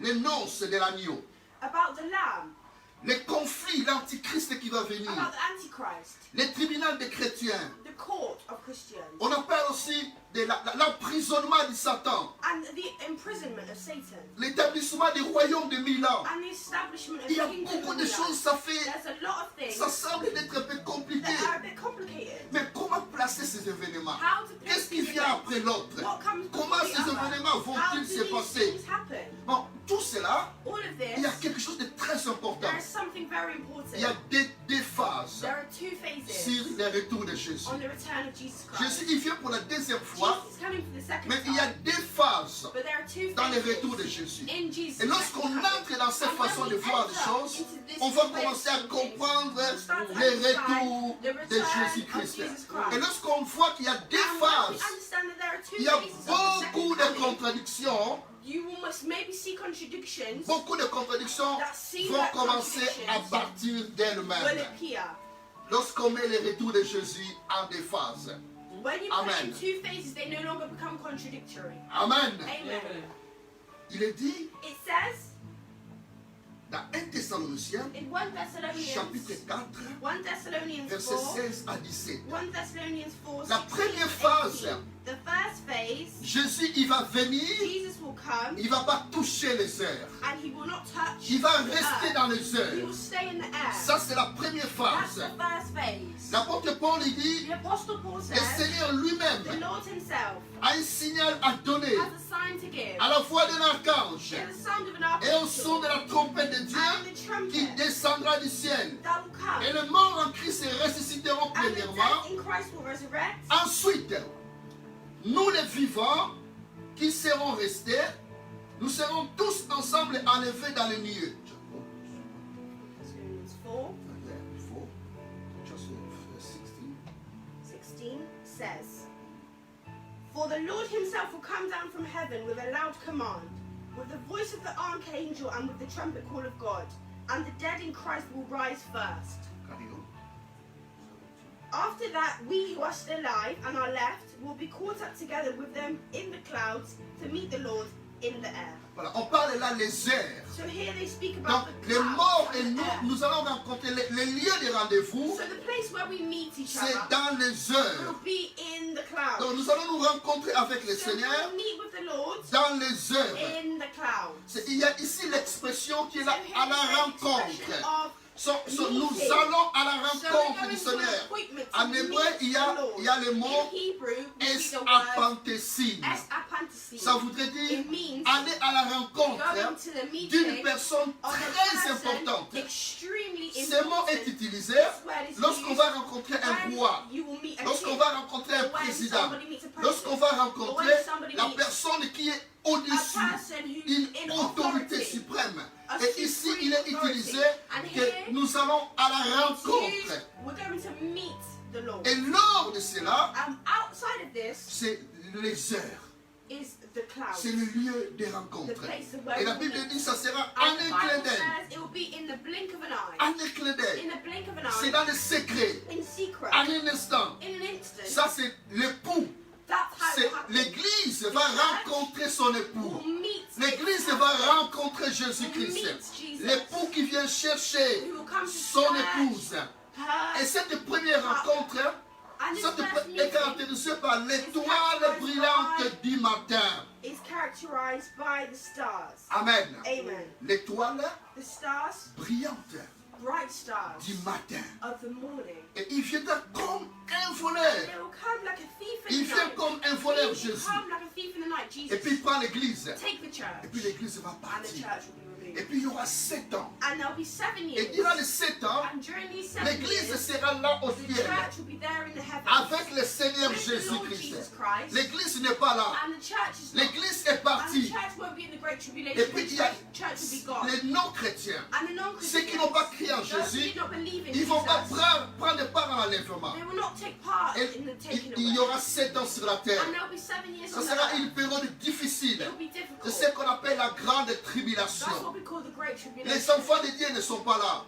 les noces de l'agneau, about the Lamb, les conflits, l'antichrist qui va venir, about the Antichrist, les tribunaux des chrétiens. the court of Christians, On appelle aussi l'emprisonnement de Satan, and the imprisonment of Satan, l'établissement du royaume de 1000 ans. and the establishment of Il y a the kingdom beaucoup of de God. choses, ça fait, There's a lot of things ça semble être un peu compliqué. that are a bit complicated. Mais comment placer ces événements? How to place Qu'est-ce qui these vient events? après l'autre? What comes Comment before the ces other? événements How vont-ils do se these passer? things happen? Bon, tout cela, All of il y a this, quelque chose de très important. there is something very Il y a important. des phases There are two phases sur le retour de Jésus. on the return of Jesus Christ. Jésus, il vient pour la deuxième fois, Jesus is coming for the second mais il y a time, des phases but there are two dans le retour de phases Jésus. in Jesus' Et lorsqu'on second coming. entre dans cette And when façon we de voir les enter choses, into this on va way of commencer à seeing things, comprendre we'll start to le understand retour the de return Jésus-Christ. of Jesus Christ. Et lorsqu'on voit qu'il y a des And when we phases, understand that there are two il y a phases of the beaucoup second de coming, contradictions. you will must maybe see contradictions Beaucoup de contradictions that seem vont like commencer à contradictions partir will d'elles-mêmes. appear. Lorsqu'on met le retour de Jésus en des phases. When you put Amen. in two phases, they no longer become contradictory. Amen. Amen. Il est dit It says dans 1 Thessaloniciens, in 1 Thessalonians, chapitre 4, 1 Thessalonians versets 4, 16 à 17. 1 Thessalonians 4, La 16 première to phase, 18. The first phase, Jésus, il va venir, Jesus will come il ne va pas toucher les heures. and he will not touch Il va the rester earth. dans les He heures. will stay in the air. Ça, c'est la première That's phase. the first phase. L'apôtre Paul, il dit, The Apostle Paul le says, Seigneur the lui-même Lord himself a un signal à donner has a sign to give. à la voix d'un archange In the sound of an et au son de archangel la trompette de and Dieu the qui trumpet descendra du ciel. that will come. Et les morts en Christ se ressusciteront And the premièrement. dead in Christ will resurrect. Ensuite, nous les vivants qui serons restés, nous serons tous ensemble enlevés dans les nuées. Thessalonians 4, 16 says, For the Lord himself will come down from heaven with a loud command, with the voice of the archangel and with the trumpet call of God, and the dead in Christ will rise first. After that, we who are still alive and are left will be caught up together with them in the clouds to meet the Lord in the air. Voilà, on parle là les heures. So here they speak Donc about the les clouds morts et and the nous, air. nous allons rencontrer les lieux de rendez-vous, So the place where we meet each c'est other dans les heures. will be in the clouds. Donc nous allons nous rencontrer avec le So Seigneur we'll meet with the Lord dans les heures. in the clouds. Il y a ici l'expression qui est So là here's à la the rencontre. expression of Nous allons à la so we're rencontre going du to an Seigneur. appointment to En meet hébreu, il y the a Lord. le mot In Hebrew, we see the word apanthésine. apanthésis. Ça voudrait dire It means aller à la rencontre going to the d'une meeting personne of a très person importante. extremely Ce mot est utilisé lorsqu'on va rencontrer un roi, lorsqu'on va rencontrer un président, lorsqu'on va rencontrer la personne qui est au-dessus, une autorité suprême. Et ici, il est utilisé que nous allons à la rencontre. Et lors de cela, c'est les heures. C'est le lieu des rencontres. Et la Bible dit que ça sera un clin d'œil. Un clin d'œil. C'est dans le secret. En un instant. Ça, c'est l'époux. L'église va rencontrer son époux. L'église va rencontrer Jésus-Christ. L'époux qui vient chercher son épouse. Et cette première rencontre est caractérisée par l'étoile brillante du matin. Amen. L'étoile brillante du matin. Et il viendra comme un voleur. Il vient comme un voleur, Jésus. Et puis il prend l'église. Et puis l'église va partir. Et puis il y aura 7 ans. Et durant les 7 ans, l'église sera là au ciel avec le Seigneur Jésus-Christ. L'église n'est pas là. L'église est partie. Et puis il y a les non-chrétiens. Ceux qui n'ont pas crié en Jésus, ils ne vont pas prendre part à l'enlèvement. Il y aura 7 ans sur la terre. Ce sera une période difficile. C'est ce qu'on appelle la grande tribulation. Les enfants de Dieu ne sont pas là.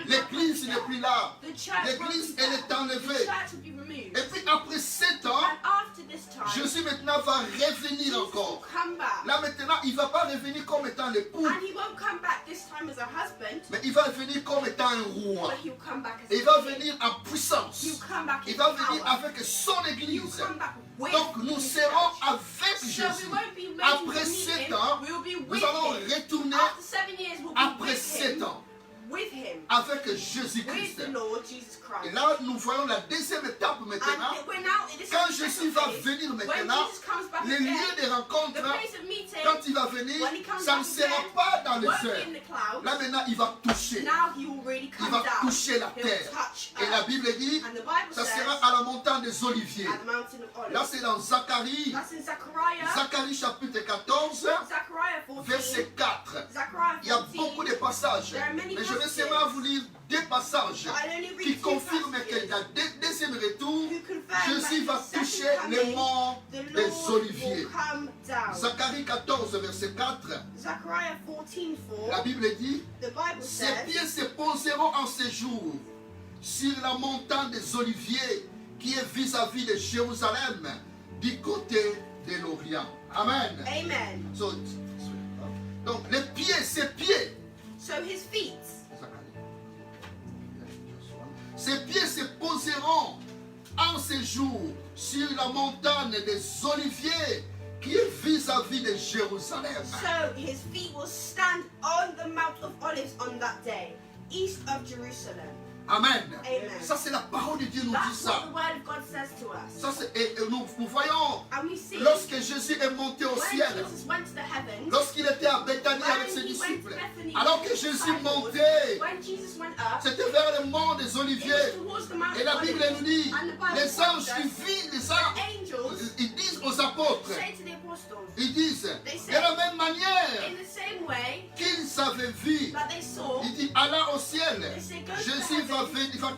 L'église n'est plus là. L'église, elle est enlevée. Et puis après 7 ans, Jésus maintenant va revenir encore. Là maintenant, il ne va pas revenir comme étant l'époux. Mais il va venir comme étant un roi. Il va venir en puissance. Il va venir avec son église. Donc nous serons avec Jésus. Après 7 ans, nous allons retourner après 7 ans avec Jésus-Christ. Et là, nous voyons la deuxième étape maintenant. Quand Jésus va venir maintenant, les lieux de rencontre, quand il va venir, ça ne sera pas dans les airs. Là maintenant, il va toucher. Il va toucher la terre. Et la Bible dit, ça sera à la montagne des Oliviers. Là, c'est dans Zacharie. Zacharie chapitre 14, verset 4. Il y a beaucoup de passages. Mais je vais seulement vous lire 2 passages qui confirment que dans le deuxième retour, Jésus va toucher les monts des Oliviers. Zacharie 14, verset 4. La Bible dit, ses pieds se poseront en séjour sur la montagne des Oliviers qui est vis-à-vis de Jérusalem, du côté de l'Orient. Amen. Donc les pieds, ses pieds. Ses pieds se poseront en séjour sur la montagne des Oliviers qui est vis-à-vis de Jérusalem. So his feet will stand on the Mount of Olives on that day, east of Jerusalem. Amen. Amen. Ça c'est la parole de Dieu nous dit That's ça. what the word of God says to us. Ça et nous voyons And we see lorsque Jésus est monté au when ciel, Jesus went to the heavens, lorsqu'il était à Bethanie avec ses disciples, alors que Jésus montait, when Jesus went up, c'était vers le mont des it Oliviers. was towards the Mount Et la of Bible Olives. nous dit, And the Bible les anges tells qui us, vivent les the anges, angels ils disent aux apôtres, say to the apostles, ils disent, de la même manière in the same way qu'ils avaient vu, that they saw, il dit, Allah au ciel, they say, go to Jésus the va heavens. venir, il va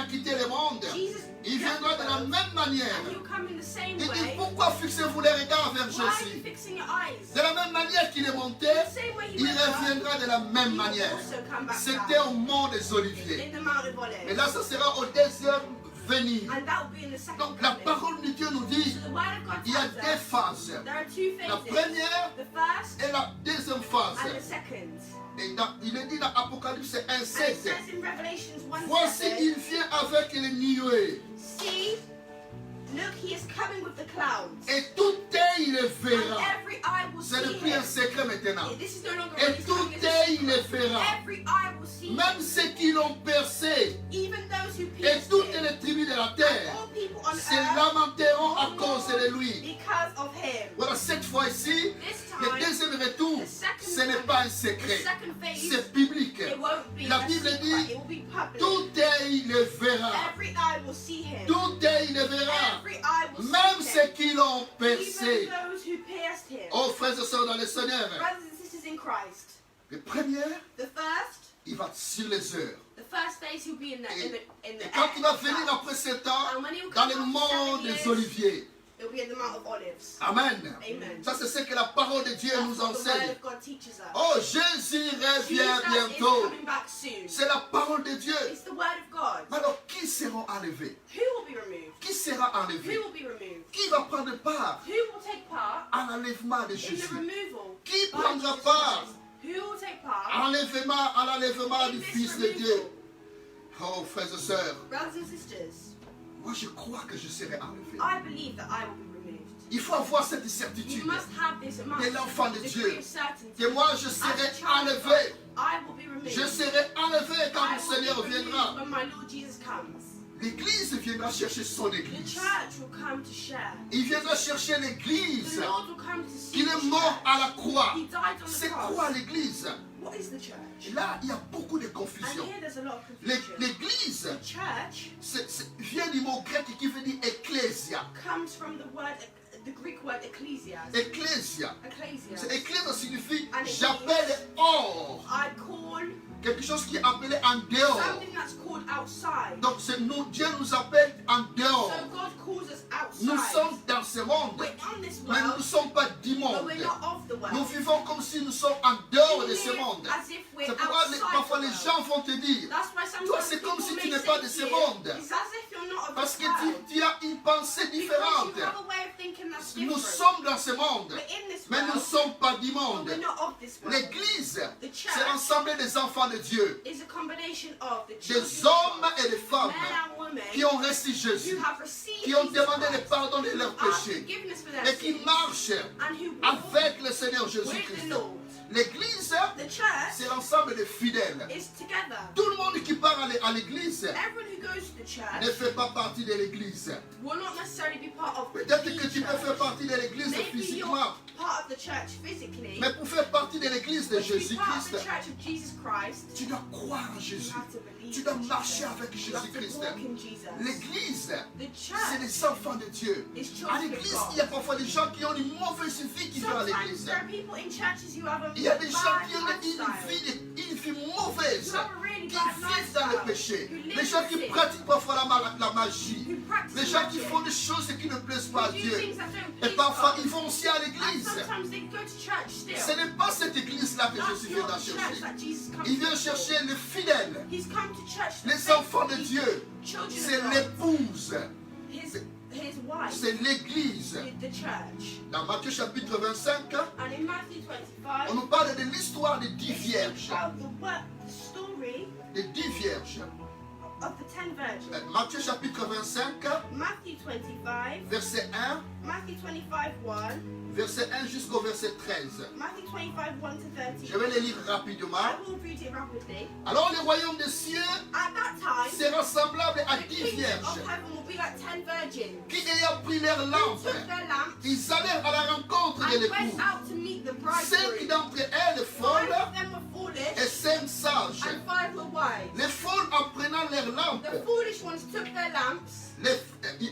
quitter le monde. Jesus Il viendra de la même manière. and he'll come in the same Il dit, way. pourquoi fixez-vous les regards vers Why are you Jésus? fixing your eyes? De la même manière qu'il est monté, The same way he il went up, reviendra de la même he will manière. also come back C'était down au mont des Oliviers. in the Mount of Olives. Et là, ça sera au deuxième venir. And that will be in the second Donc, la coming. parole de Dieu nous dit, So the word of God il y a tells deux us phases. there are two La phases. première The first et la deuxième phase. and the second. Et il est dit dans Apocalypse 1, And it 7. says in Revelations 1:7, Voici, il vient avec les nuées. see, look, he is coming with the clouds. Et tout œil le And verra. every eye will Ce see n'est plus un him. secret maintenant. This is no longer Et what he's tout coming as a œil le secret. verra. Every eye will see him. Même ceux qui l'ont percé. Even those who Et pierced toutes him. les tribus de la And terre all people on se earth lamenteront à cause de lui. because of him. Voilà, cette fois-ci, This le time, deuxième retour, the second ce n'est pas un secret. the second phase, C'est public. it won't be La a Bible secret. dit, It will be public. tout œil le verra. Every eye will see him. Tout œil le verra. Every eye will Même see ceux him. qui l'ont Even percé. those who pierced him. Oh, frères et sœurs dans le Seigneur. Brothers and sisters in Christ. Le premier, The first il va sur les heures. phase he'll be in the Et quand il va venir air. après 7 ans, And when he will dans come le after monde 7 des years, oliviers. it'll be at the Mount of Olives. Amen. Amen. Ça, c'est ce que la parole de Dieu That's nous what the word enseigne. of God teaches us. Oh, Jésus revient Jesus is bientôt. coming back soon. C'est la parole de Dieu. It's the word of God. Mais alors, qui seront enlevés? Who will be removed? Qui sera Who enlevé? will be removed? Qui va prendre part Who will take part à l'enlèvement de in the Jésus? removal? Qui by prendra Jesus part Christ? Who will take part à l'enlèvement in du this Fils de Dieu? removal? Oh, frères et sœurs, Brothers and sisters, moi je crois que je serai enlevé. I believe that I will be removed. Il faut avoir cette You certitude must have this amount de l'enfant de Dieu. degree of certainty. Que moi je As serai a child of God, enlevé. I will be removed. Je serai enlevé quand I le Seigneur will be removed viendra. when my Lord Jesus comes. L'Église viendra chercher son The Église. church will come to share. Il viendra chercher l'Église The Lord will come to see qu'il the est mort à la church. croix. He died on the C'est cross. quoi l'Église? What is the church? Et là, il y a beaucoup de And confusion. here there's a lot of confusion. L'Église The church vient du mot grec qui veut dire ecclésia. comes from the Greek word ecclesias. Ecclésia. Ecclesias. C'est ecclésia signifie And it j'appelle hors. I call Quelque chose qui est appelé en dehors. something that's called outside. Donc c'est nous, Dieu nous appelle en dehors. So God calls us Nous outside. sommes dans ce monde, We're on this mais nous ne world, sommes pas du but monde. we're not of the Nous world. vivons comme si nous sommes en dehors We de ce live monde. as if we're C'est pourquoi outside parfois the les world. gens vont te dire, That's why sometimes toi c'est comme people si tu may n'es pas say de to ce you, monde. it's as if you're not of Parce this que world. tu as une pensée Because différente. you have a way of thinking that's Nous different. sommes dans ce monde, We're in this mais nous ne world, sommes pas du but monde. we're not of this world. L'église, The c'est church l'ensemble des enfants de Dieu, is a combination of the des children of hommes God, et des femmes men and women qui ont reçu Jésus, who have received qui ont Jesus demandé le Christ, pardon de leurs asked péchés forgiveness for their et qui sins, marchent and who walk avec le Seigneur with the Jésus-Christ. Lord. L'église, The church c'est l'ensemble des fidèles. is together. Tout le monde qui part à l'église Everyone who goes to the ne church fait pas partie de l'église. will not necessarily be part of the Peut-être que tu peux church. faire partie de l'église Maybe you're physiquement, part of the church physically, mais pour faire partie de l'église de but to be part of Jésus-Christ, the church of Jesus Christ, tu dois croire en you Jésus. have to believe Tu dois in marcher Jesus. avec You have to Jésus-Christ. walk in Jesus. L'église, The c'est church les enfants de Dieu. is À children of l'église, il y a God. parfois des gens qui ont une mauvaise vie qui vont à Sometimes l'église. there are people in churches who have a Il y a des gens bad qui ont lifestyle. une vie mauvaise, Who have a really qui bad vivent dans le lifestyle. péché. Who live Les gens in qui sin. pratiquent parfois la magie. Who practice Les gens qui magic. font des choses qui ne plaisent pas à Who do Dieu. things that don't Et please parfois, God. ils vont aussi à And l'église. sometimes they go to church still. Ce n'est pas cette église-là que That's Jésus vient not d'en the church chercher. that Jesus comes Il vient to. chercher les fidèles, He's come to church. to les save enfants de the Dieu. children C'est of God. l'épouse, His wife. c'est l'église. The church. Dans Matthieu chapitre 25, And in Matthew 25, on nous parle de l'histoire des 10 it's vierges. about the story Les 10 vierges. of the 10 virgins. Matthieu chapitre 25, Matthew 25, verset 1, Matthew 25, 1, verset 1 jusqu'au verset 13. Matthew 25, 1 to 13. Je vais les lire rapidement. I will read it rapidly. Alors le royaume des cieux At that time, sera semblable à the 10 kingdom vierges of heaven will be like 10 virgins qui ayant pris leurs who lampes, took their lamps ils allèrent à la rencontre de and went l'époux. out to meet the 5 bridegroom. d'entre elles 5 folles of them were et foolish 5 sages. and 5 were wise. Les folles en prenant leurs lampes, The foolish ones took their lamps,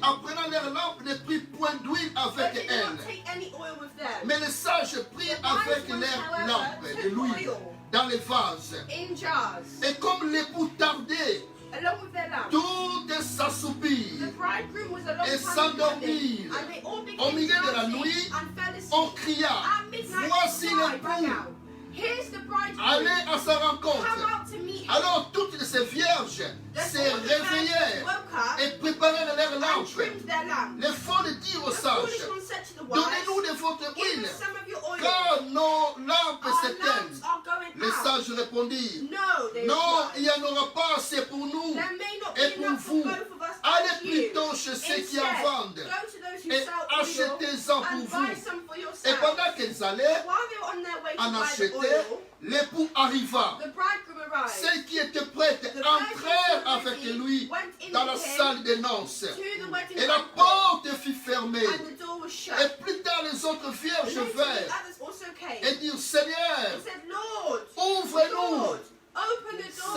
en prenant leurs lampes, ne prirent point d'huile but avec did not elles. take any oil with them. Mais les sages prirent avec leurs lampes de l'huile dans les vases. In jars, Et comme l'époux tardait, along with their lamps. toutes The s'assoupirent. bridegroom was a long Et time in s'endormirent. heaven, and they all Au became milieu de la drowsy nuit, and fell asleep. On cria, At midnight, voici the bride rang l'époux, out. Here's the bridegroom. allez à sa Come rencontre. out to meet him. Alors toutes ces vierges se réveillèrent woke up et préparèrent leurs and lampes. trimmed their lamps. Les folles dirent aux The sages, foolish one said to the wise, donnez-nous de votre give huile, us some of your oil. car nos lampes Our lamps s'éteignent. are going Les out. sages répondirent, No, they non, replied. il n'y en aura pas assez pour nous There may not et be pour enough for vous. both of us Allez and you. plutôt chez ceux qui en Instead, vendent go to those who et sell oil achetez-en pour and vous. buy some for Et yourself. pendant qu'ils allaient While they were on their way to en buy the acheter, oil, l'époux arriva. the bridegroom arrived. Celles qui étaient prêtes The entrèrent virgins avec lui went in dans la with him salle des noces. to the wedding Et la banquet, porte fut fermée. and the door was shut. Et plus tard, les autres vierges Later, the vinrent others also came et dirent, Seigneur, and said, Lord, ouvre-nous. Lord, open the door.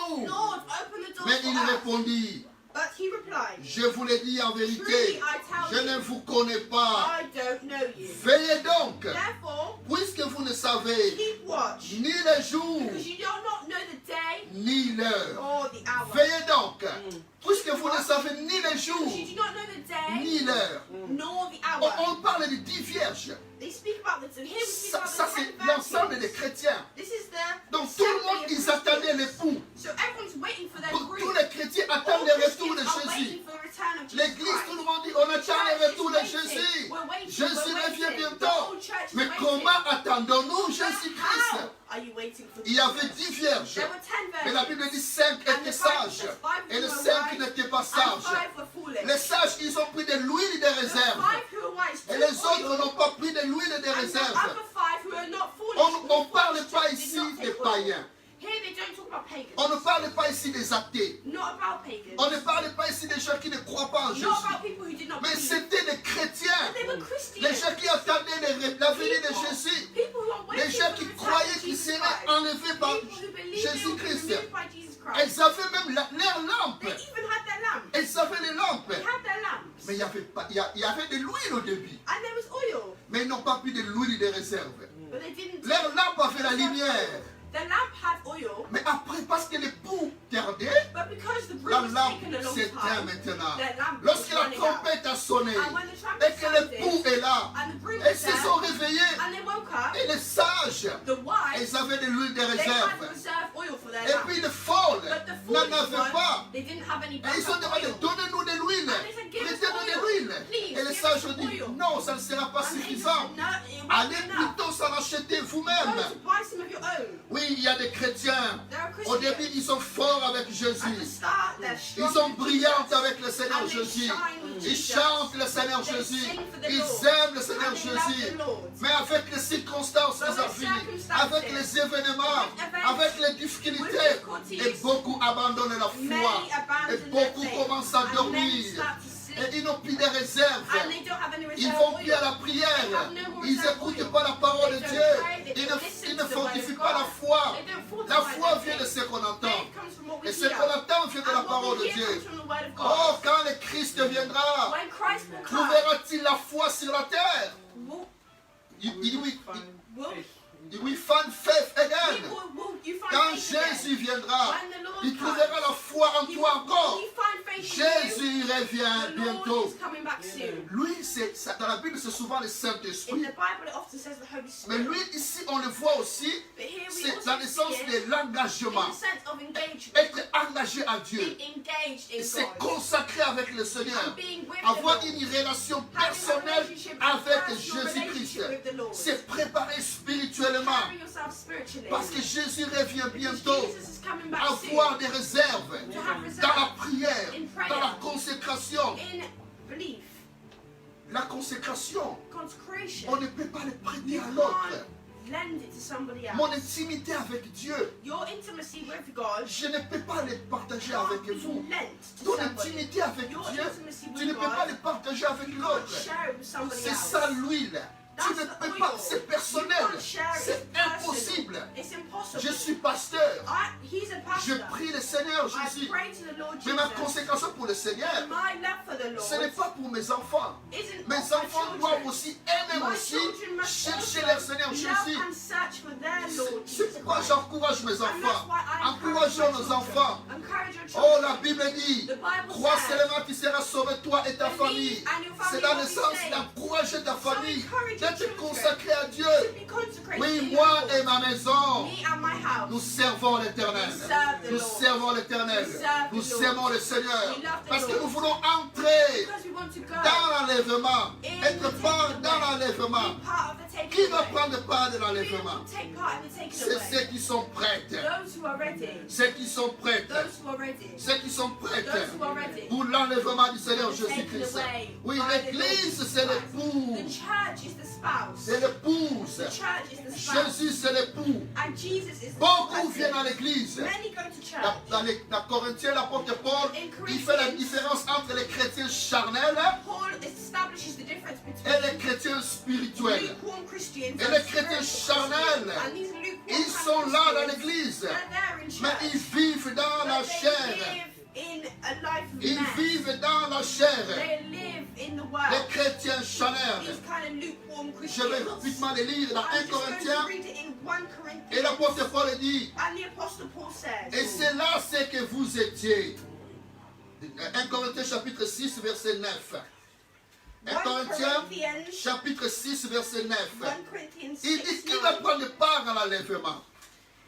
ouvre-nous. Lord, open the door Mais for il us. répondit, But he replied, je vous l'ai dit en Truly vérité, I tell je ne you, vous connais pas. I don't know you. Veillez donc, Therefore, puisque vous ne savez keep watch, ni le jour, because you do not know the day ni l'heure. or the hour. Veillez donc, puisque vous ne savez ni le jour, Because you do not know the day ni l'heure. nor the On, hour. on parle de 10 vierges. They speak about the here we speak Ça, about ça, the c'est 10 l'ensemble des virgins. chrétiens. This is the Donc tout le monde, assembly of ils attendaient Christians. l'époux. So everyone's waiting for their Tous groom. les chrétiens All attendent le retour de Christians are Jésus. waiting for the return of Jesus L'église, tout le Christ. monde dit, on attend le retour de Jésus. Jésus revient bientôt. Mais comment attendons-nous Jésus-Christ? How are you waiting for Il y avait 10 vierges. There were 10 Mais la virgins. Bible dit 5 étaient sages. Et les 5 n'étaient pas And sages. 5 were foolish. Les sages, ils ont pris de l'huile de The réserve. 5 who were wise Et took les autres oil, n'ont pas pris de l'huile de and the réserve. other 5 who are not foolish. On ne who parle foolish pas did ici not des take oil. païens. Here they don't talk about pagans. On ne parle pas ici des athées. Not about pagans. On ne parle pas ici des gens qui ne croient pas en Jésus. Not about people who did not Mais believe. c'était des chrétiens. They were Christians. Les gens qui attendaient la venue de Jésus. People who are Les waiting gens for qui the return croyaient of qu'ils Jesus seraient Christ. enlevés par People who believe they will be Jésus-Christ. removed by Jesus Christ. Elles avaient même leur lampe. They even had their lamps. Elles avaient les lampes. They had their lamps. Mais il y avait de l'huile au début. And there was oil. Mais ils n'ont pas pris de l'huile de réserve. But they didn't. Leur lampe avait la lumière. The lamp had oil. Mais après, parce que l'époux tardait, But because the la broom was lampe taken a long s'éteint time, maintenant. their lamp was Lorsque la running out. trompette a sonné And when the et trumpet que sounded, l'époux est là, and the broom elles was se there, sont réveillées and they woke up, et les sages, the wise, elles avaient de l'huile de they had réserve. reserve oil for their Et lamp. puis les folles But the n'en foolish avaient pas. ones, they didn't have any Et ils ont backup demandé, oil. donnez-nous de l'huile, And they said, give us prêtez-nous de oil. l'huile. Please, Et les give sages us ont dit, oil. non, ça ne sera pas And they suffisant. said, no, it won't Allez be enough. plutôt s'en acheter Go vous-même. to buy some of your own. Oui, il y a des chrétiens. There are Au Christians. début, ils sont forts avec At the Jésus. start, they're strong Ils sont with brillants Jesus. avec le Seigneur And they Jésus. shine with Ils Jesus. chantent le Seigneur They Jésus. sing for the Ils Lord. aiment le Seigneur And they love Jésus. the Lord. Mais avec les circonstances But de sa with vie, circumstances, avec les événements, with events, avec les with difficultés, difficulties, et beaucoup abandonnent la foi. Many abandon Et their beaucoup faith. commencent à And many dormir. start to sleep. Et ils n'ont plus de réserve. And they don't have any Ils reserve vont oil. plus à la prière. Ils n'écoutent pas la parole de Dieu. Ils ne fortifient pas la foi. They don't fortify La foi their vient de faith. ce qu'on entend. Faith comes from what we Et ce hear. qu'on entend vient de la And what parole de we hear Dieu. comes from the word of Oh, God. quand le Christ viendra, When Christ will come, trouvera-t-il la foi sur la terre? will We find faith again. you find Quand faith again? Jésus viendra, When the Lord il comes, trouvera la foi en you toi will encore. find faith in you. Jésus revient The Lord bientôt. is coming back soon. Lui, dans la Bible, c'est souvent le In Saint-Esprit. the Bible, it often says the Holy Mais Spirit. lui, ici, on le voit aussi, But here we c'est also dans le sens see it de l'engagement. in the sense of engagement. Être engagé à Dieu. Being engaged in C'est God. consacré avec le Seigneur. And being with Avoir the Lord. une relation Having a personnelle relationship, avec personal Jésus-Christ. relationship with the Lord. C'est préparer spirituellement. Carry yourself spiritually. Parce que Jésus revient Because bientôt. Jesus is coming back Avoir soon. des réserves To have reserve dans la prière, in prayer. dans la consécration. In belief, La consécration, consecration. on ne peut pas le prêter You à l'autre. can't lend it to somebody else. Mon intimité avec Dieu, Your intimacy with God je ne peux pas le partager can't avec be vous. lent to Ton somebody. intimité avec Your Dieu, intimacy tu ne with peux pas God, le partager avec you l'autre. can't share it with somebody C'est else. ça l'huile. Tu ne That's peux the pas, oil. c'est You personnel. can't share it. C'est It's personal. impossible. It's impossible. Je suis pasteur. He's a Je pastor. prie le Seigneur I Jésus. pray to the Lord Mais ma Jesus. consécration pour le Seigneur, My love for the Lord ce n'est pas pour mes enfants. isn't Mes for my enfants children. doivent aussi, eux-mêmes My aussi, children must chercher also leur Seigneur love Jésus. and search for their Lord C'est Jesus pourquoi Christ. j'encourage mes And that's enfants. why I encourage Encourageons my nos children. enfants. Encourage your Oh, children. la Bible dit, The Bible crois says, seulement tu seras sauvé, toi et ta believe famille. and your family C'est dans will le be sens saved. d'encourager ta famille, encourage your d'être children. consacré à Dieu. to be consecrated Oui, to moi the et Lord. ma maison, Me and my house. nous servons l'Éternel. We serve the Nous Lord. servons l'Éternel. We serve the Nous Lord. servons le Seigneur. We love the Parce que Lord. nous voulons entrer Because we want to go. dans l'enlèvement. In Être the part taking dans away. l'enlèvement. Be part of the taking Qui va away. prendre part de Who l'enlèvement? will take part in the taking C'est away? ceux qui sont prêts. Those who are ready. Ceux qui sont prêts. Those who are ready. Ceux qui sont prêts Those who are ready. pour l'enlèvement du Seigneur To be taken Jésus-Christ. away Oui, by the l'Église, Lord c'est Jesus l'époux. The church is the spouse. C'est l'épouse. The church is the spouse. Jésus, c'est l'époux. And Jesus is the Beaucoup husband. viennent à l'Église. Many go to church. Dans Corinthiens, l'apôtre Paul, In il fait la Corinthians, différence entre les chrétiens charnels Paul establishes the difference et between les chrétiens spirituels. lukewarm Christians Et and les chrétiens spiritual charnels, Christians. And these lukewarm what Ils kind sont of là dans Christians. l'église, They're there in mais church. ils vivent dans la But they chair. live in a life of Ils man. vivent dans la chair. They live in the Les world. chrétiens charnels. These kind of lukewarm Je vais Christians. rapidement les lire dans 1 I'm just going to Corinthiens. read it in 1 Et l'apôtre Corinthians. Paul dit, And the Apostle Paul says, et c'est là ce que vous étiez. 1 Corinthiens chapitre 6 verset 9. 1 1 Corinthiens Corinthians, chapitre 6 verset 9. 1 Corinthians Il 6, dit qui va 9. prendre part à l'enlèvement.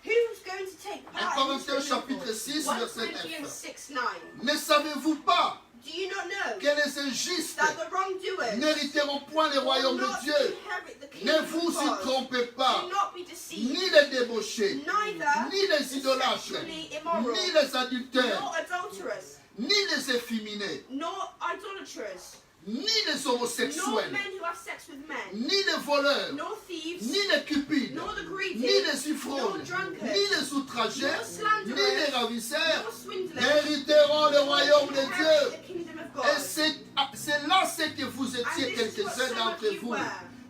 Who's going to take 1 part in Corinthiens this chapitre revival? 6 1 verset 9. Corinthians 6, 9. Ne savez-vous pas Do you not know que les injustes that the wrongdoers n'hériteront point le royaume will de not Dieu? inherit the Ne kingdom vous of y God? trompez pas, Do not be deceived. ni les débauchés, Neither ni les the idolâtres, sexually immoral, ni les adultères, nor adulterers, ni les efféminés, nor idolaters, ni les nor homosexuels, men who have sex with men, ni les voleurs, nor thieves, ni les cupides, nor the ni greedy, les ivrognes, nor drunkards, ni les outragés, nor slanderers, ni les ravisseurs nor swindlers hériteront le royaume de inherit Dieu. the kingdom of God. Et c'est là ce que vous And étiez this is what quelques-uns some of d'entre you vous. were.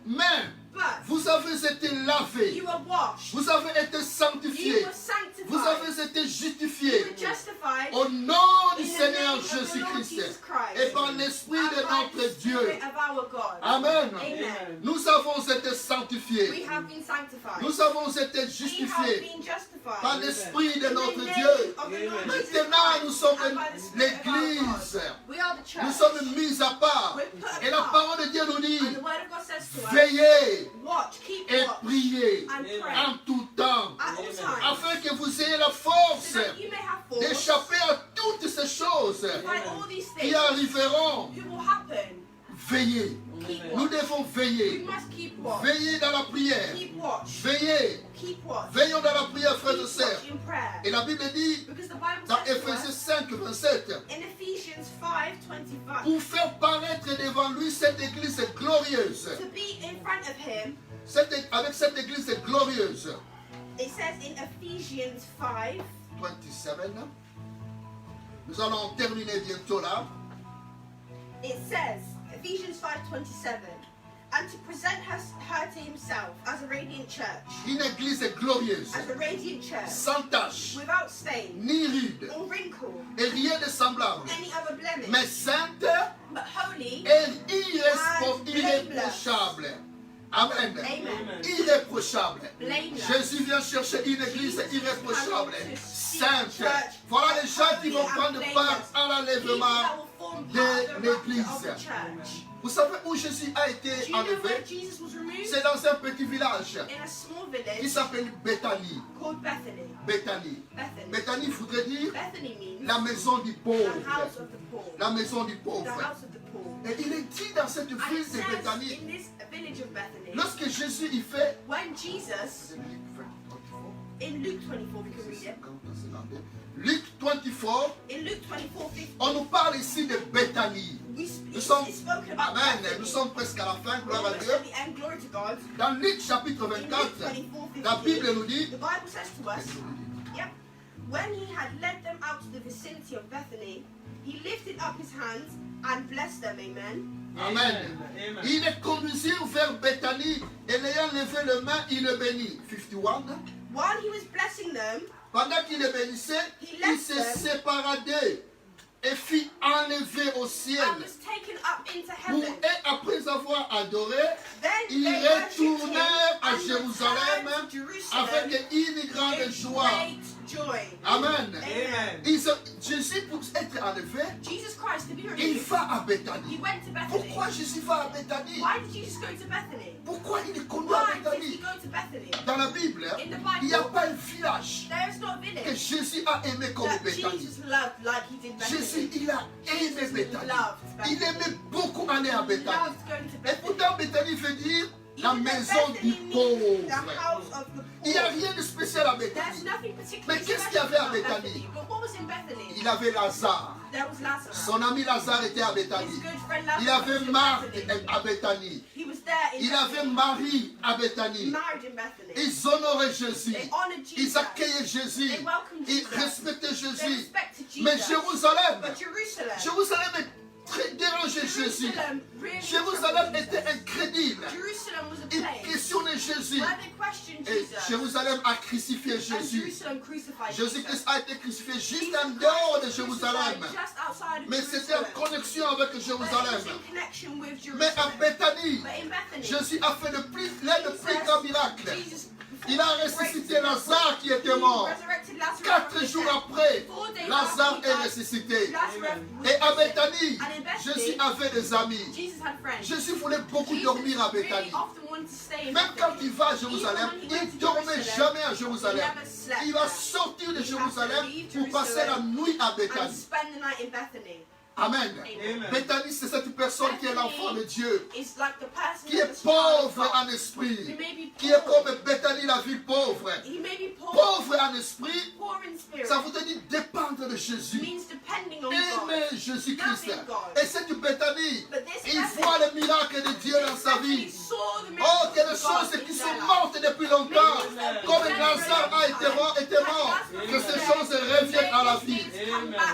Mais But vous avez été lavés, you were washed, vous avez été you sanctifiés, were sanctified, vous avez été you justifiés were justified au nom du in the Seigneur name of the Lord Jésus-Christ Jesus Christ et par l'Esprit and de by notre the Dieu. Spirit of our God. Amen. Amen. Nous avons été We sanctifiés, have been sanctified. nous avons été We have justifiés been justified. par l'Esprit de In the notre name Dieu. of the Lord Jesus Maintenant, Christ nous sommes and by the Spirit of our l'Église. God. We are the church. Nous sommes mis à part. Et la parole de Dieu nous dit, And the word of God says to us, veillez watch, keep et watch, priez and pray en tout temps, at all times, afin que vous ayez la force so that you may have force d'échapper à toutes ces choses to fight all these qui things arriveront. who will happen. Veillez. Keep Nous watch. devons We veiller. must keep watch. Veillez dans la prière. Keep watch. Veillez. Keep watch. Veillons dans la prière, frères et Keep sœurs. watch in prayer. Et la Bible dit Because the Bible dans says to Éphésiens us 5, 27, in Ephesians 5:25 pour faire paraître devant lui cette église glorieuse. to be in front of him. Avec cette église glorieuse. It says in Ephesians 5, 27. Nous allons terminer bientôt là. it says, Ephesians 5:27, and to present her to himself as a radiant church, Une église glorieuse, as a radiant church, sans tache, without stain, ni ride, or wrinkle, et rien de semblable, any other blemish, mais sainte but holy et and irréprochable. Amen. Amen. Irréprochable. Blameless. Jésus vient chercher une église irréprochable, sainte. Voilà les gens qui vont prendre part à l'enlèvement de l'église. Vous savez où Jésus a été Do you know where enlevé? Jesus was removed? C'est dans un petit village In a small qui village s'appelle Béthanie. called Bethany. Béthanie. Bethany. Béthanie voudrait dire Bethany means la maison du the pauvre. house of the poor. La maison du The pauvre. house of the poor. Et il est dit dans cette And ville it de says Béthanie, in this village of Bethany, lorsque Jésus y fait, when Jesus, in Luke 24, we can read it. Luc 24, In Luke 24:50, on nous parle ici de Béthanie. Nous sommes, it's spoken about amen, Bethany. nous sommes presque à la fin, We're gloire à almost Dieu. at the end, glory to God. Dans Luc chapitre In Luke 24, 24:50, la Bible nous dit, the Bible says to us, yep, when he had led them out to the vicinity of Bethany, he lifted up his hands and blessed them. Amen. amen. Il les conduisit vers Béthanie et l'ayant levé les mains, il le bénit. 51. While he was blessing them, Pendant qu'il les bénissait, il se sépara d'eux et fit enlever au ciel. and was taken up into Et heaven. après avoir adoré, Then ils they worshipped him retournèrent à and Jérusalem returned to Jerusalem avec une grande with joie. great joy. Amen. Amen. Jésus, pour être enlevé, Jesus Christ, to be il removed, va à he Béthanie. went to Bethany. Pourquoi Jésus va à Béthanie? Why did Jesus go to Bethany? Pourquoi il est conduit à Why did he Béthanie? go to Bethany? Dans la Bible, In the il n'y a Bible, pas un village there is no que village Jésus a aimé comme that Béthanie. Jesus loved like he did Jésus, Bethany. il a aimé Jesus Béthanie. loved Il Bethany. aimait beaucoup aller à He Béthanie. loved going to Et Bethany. pourtant, Béthanie veut dire la Even though maison du Bethany means the pauvre. house of the Il n'y a poor. rien de spécial à There's Béthanie. nothing Mais particularly qu'est-ce qu'il y special avait à about Bethany? Bethany. But what was in Bethany? Il avait Lazare. There was Lazarus. Son ami Lazare était à His Béthanie. good friend Lazarus Il avait was in Marthe Bethany. à Béthanie. He was there in Il avait Bethany. Marie à Béthanie. Married in Bethany. Ils honoraient Jésus. They honored Ils Jesus. accueillaient Jésus. They welcomed Ils Jesus. respectaient They Jésus. respected Jesus. Mais Jérusalem, But Jerusalem, Jérusalem est dérangeait Jésus. Jerusalem really Jérusalem troubled était Jesus. incrédible. Jerusalem was a Il place questionnait Jésus. where they questioned Et Jesus. Jérusalem a crucifié And Jésus. Jerusalem crucified Jésus-Christ Jesus. a été crucifié juste Jesus en dehors de Christ Jérusalem. crucified just outside of Mais c'était en Jerusalem. connexion avec But it Jérusalem. was in connection with Mais à Jerusalem. Bethanie, But in Bethany, Jésus a fait l'un des plus grands miracles. Jesus, Il a ressuscité Lazare qui était mort. resurrected Lazarus 4 from the jours dead. après, 4 days Lazare after he est died, ressuscité. Lazarus was Et à risen. Bethanie, And in Bethany, Jésus avait des amis. Jesus had friends. Jésus voulait beaucoup Jesus dormir à really Bethanie. often wanted to stay in Même quand Bethany. il va à Jérusalem, il ne dormait jamais à Jérusalem. Il va sortir de Jérusalem pour passer la nuit à And Bethanie. spend the night in Bethany. Amen. Amen. Bethanie, c'est cette personne qui est l'enfant de Dieu, It's like the person qui that's est the child of pauvre God. en esprit, He may be qui est poor. comme Bethanie, la ville pauvre. He may be poor. Pauvre en esprit, Poor in spirit. ça veut dire dépendre de Jésus. Means depending on God. Aimer Jésus-Christ. Loving God. Et cette Bethanie, But this il Bethany- voit le miracle de Dieu dans sa Bethany vie. saw the Oh, miracles qu'il y a des of God choses in qui their sont life. mortes depuis longtemps. Amen. Comme Lazare a été mort, que ces choses reviennent à la vie.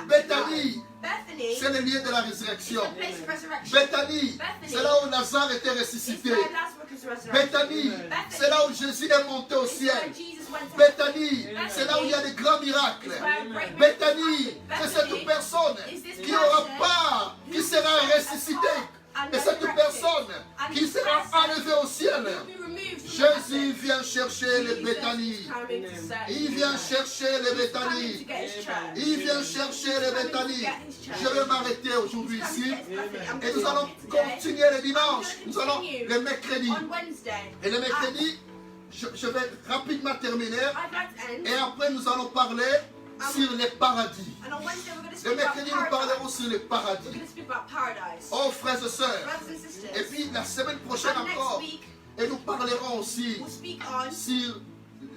Bethanie, Bethany c'est le lieu de la is résurrection. the place of resurrection. Bethanie, c'est là où Lazare était It's ressuscité. where Lazarus was resurrected. Bethanie, c'est là où Jésus est monté au It's where ciel. Jesus went to Bethanie, c'est là où il y a des grands miracles. Bethanie, c'est cette personne qui n'aura pas, qui sera ressuscitée. Et cette personne qui sera enlevée au ciel. be removed from Jésus vient chercher les Bethanie. coming to save. Il vient chercher les Coming to Bethanie. get his church. Il vient chercher les Bethanie. Je vais m'arrêter aujourd'hui ici. Et nous allons continuer le dimanche. Nous allons le mercredi. On Wednesday. Et le mercredi, je vais rapidement terminer. I'd like to end. Et après, nous allons parler sur les paradis. And on Wednesday we're going to Le speak about mercredi, nous parlerons paradise. sur les We're paradis. going to speak about paradise. Oh, frères et sœurs. Brothers and sisters. Et puis, la semaine prochaine And next encore, week et nous parlerons aussi we'll speak on sur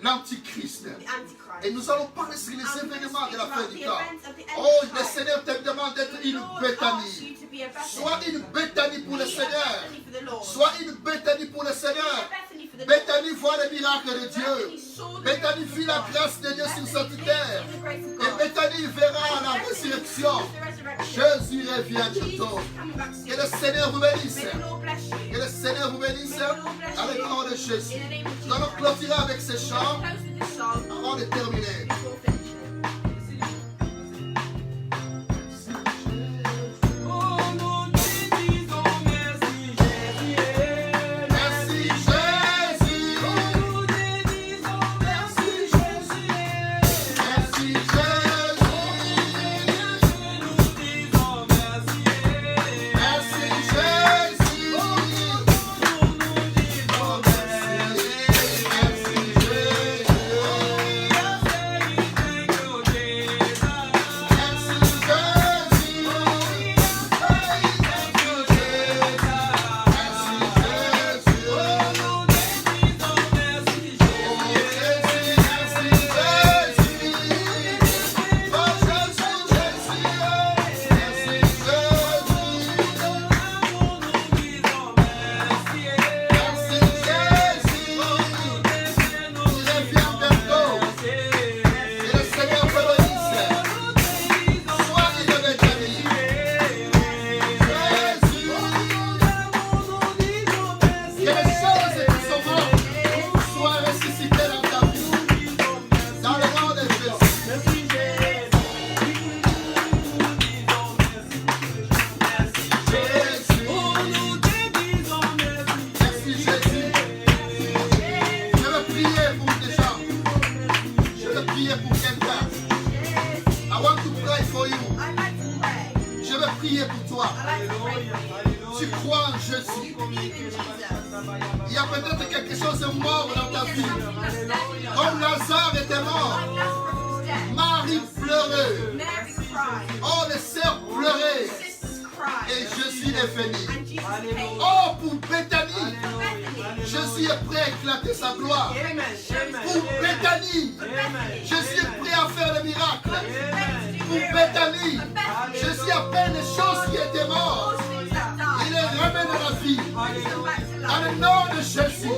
l'Antichrist. the Antichrist. Et nous allons parler sur les And we're événements going de to la speak fin about du the temps. events of the end Oh, of le time. Seigneur te demande d'être The une Lord asks Bethanie. you to be a Bethany. Sois une Bethanie pour le Be a Seigneur. Bethany for the Lord. Sois une Bethanie pour le Be a Seigneur. Bethany for the Lord. Bethanie voit le miracle de Dieu. Bethany saw the Bethanie miracles vit of la God. grâce de Dieu sur Bethany cette lived terre. in the grace of Et God. Bethanie verra la Bethany résurrection. sees the resurrection. Jésus revient Jesus bientôt. is coming back Que soon. le Seigneur vous bénisse. May the Lord bless Que you. le Seigneur vous bénisse. Dans le nom de Jésus. In the name of Nous allons Jesus. clôturer avec ces chants Close with this song avant de terminer. before finishing. Oh, nous te disons merci, Jésus. Merci Jésus. Nous te disons merci, Jésus. Merci Jésus. Nous disons merci. Merci Jésus. Nous disons merci. Merci Jésus. prier pour toi. Tu crois en Jésus. Il y a peut-être quelque chose de mort dans ta vie. Comme Lazare était mort. Marie pleurait. Oh, les sœurs pleuraient. Et Jésus est venu. Oh, pour Bethanie, Jésus est prêt à éclater sa gloire. Pour Bethanie, Jésus est prêt à faire le miracle. Pour Bethanie, Jésus appelle les choses qui étaient mortes. Il les ramène à la vie. Dans le nom de Jésus,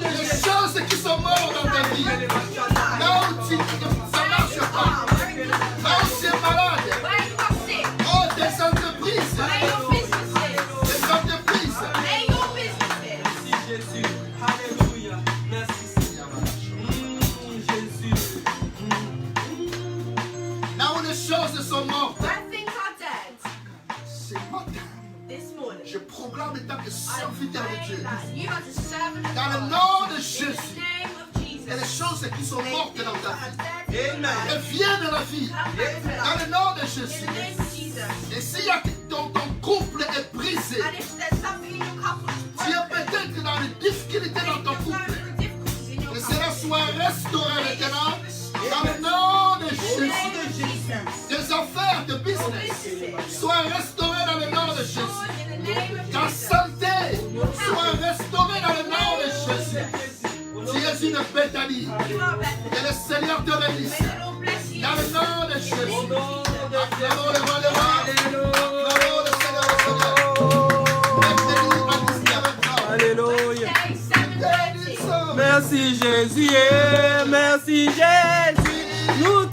les choses qui sont mortes dans ta vie, là où ça ne marche pas, là où tu es malade, oh, tes entreprises, serviteur de Dieu. that you as a servant of Dans le God, nom de in Jésus. the name of Jesus, Et les choses qui sont may mortes things dans ta that vie. are dead in your life Reviennent à la vie. come back to Dans life. le nom de In Jésus. the name of Jesus. Et s'il y a ton couple est brisé, And if there's something in your couple that's tu es broken, peut-être dans les difficultés dans ton couple. Que cela soit restauré maintenant. Dans le nom de Jésus. Tes affaires, tes business soient restaurés dans le nom de Jésus. Ta santé soit restaurée dans le nom de Jésus. Tu es une Béthanie. Que le Seigneur te bénisse. Dans le nom de Jésus. Acclamons le roi des rois. Acclamons le Seigneur des seigneurs. Bénis, magnifique avec toi. Alléluia. Bénis. Merci Jésus, merci Jésus. Nous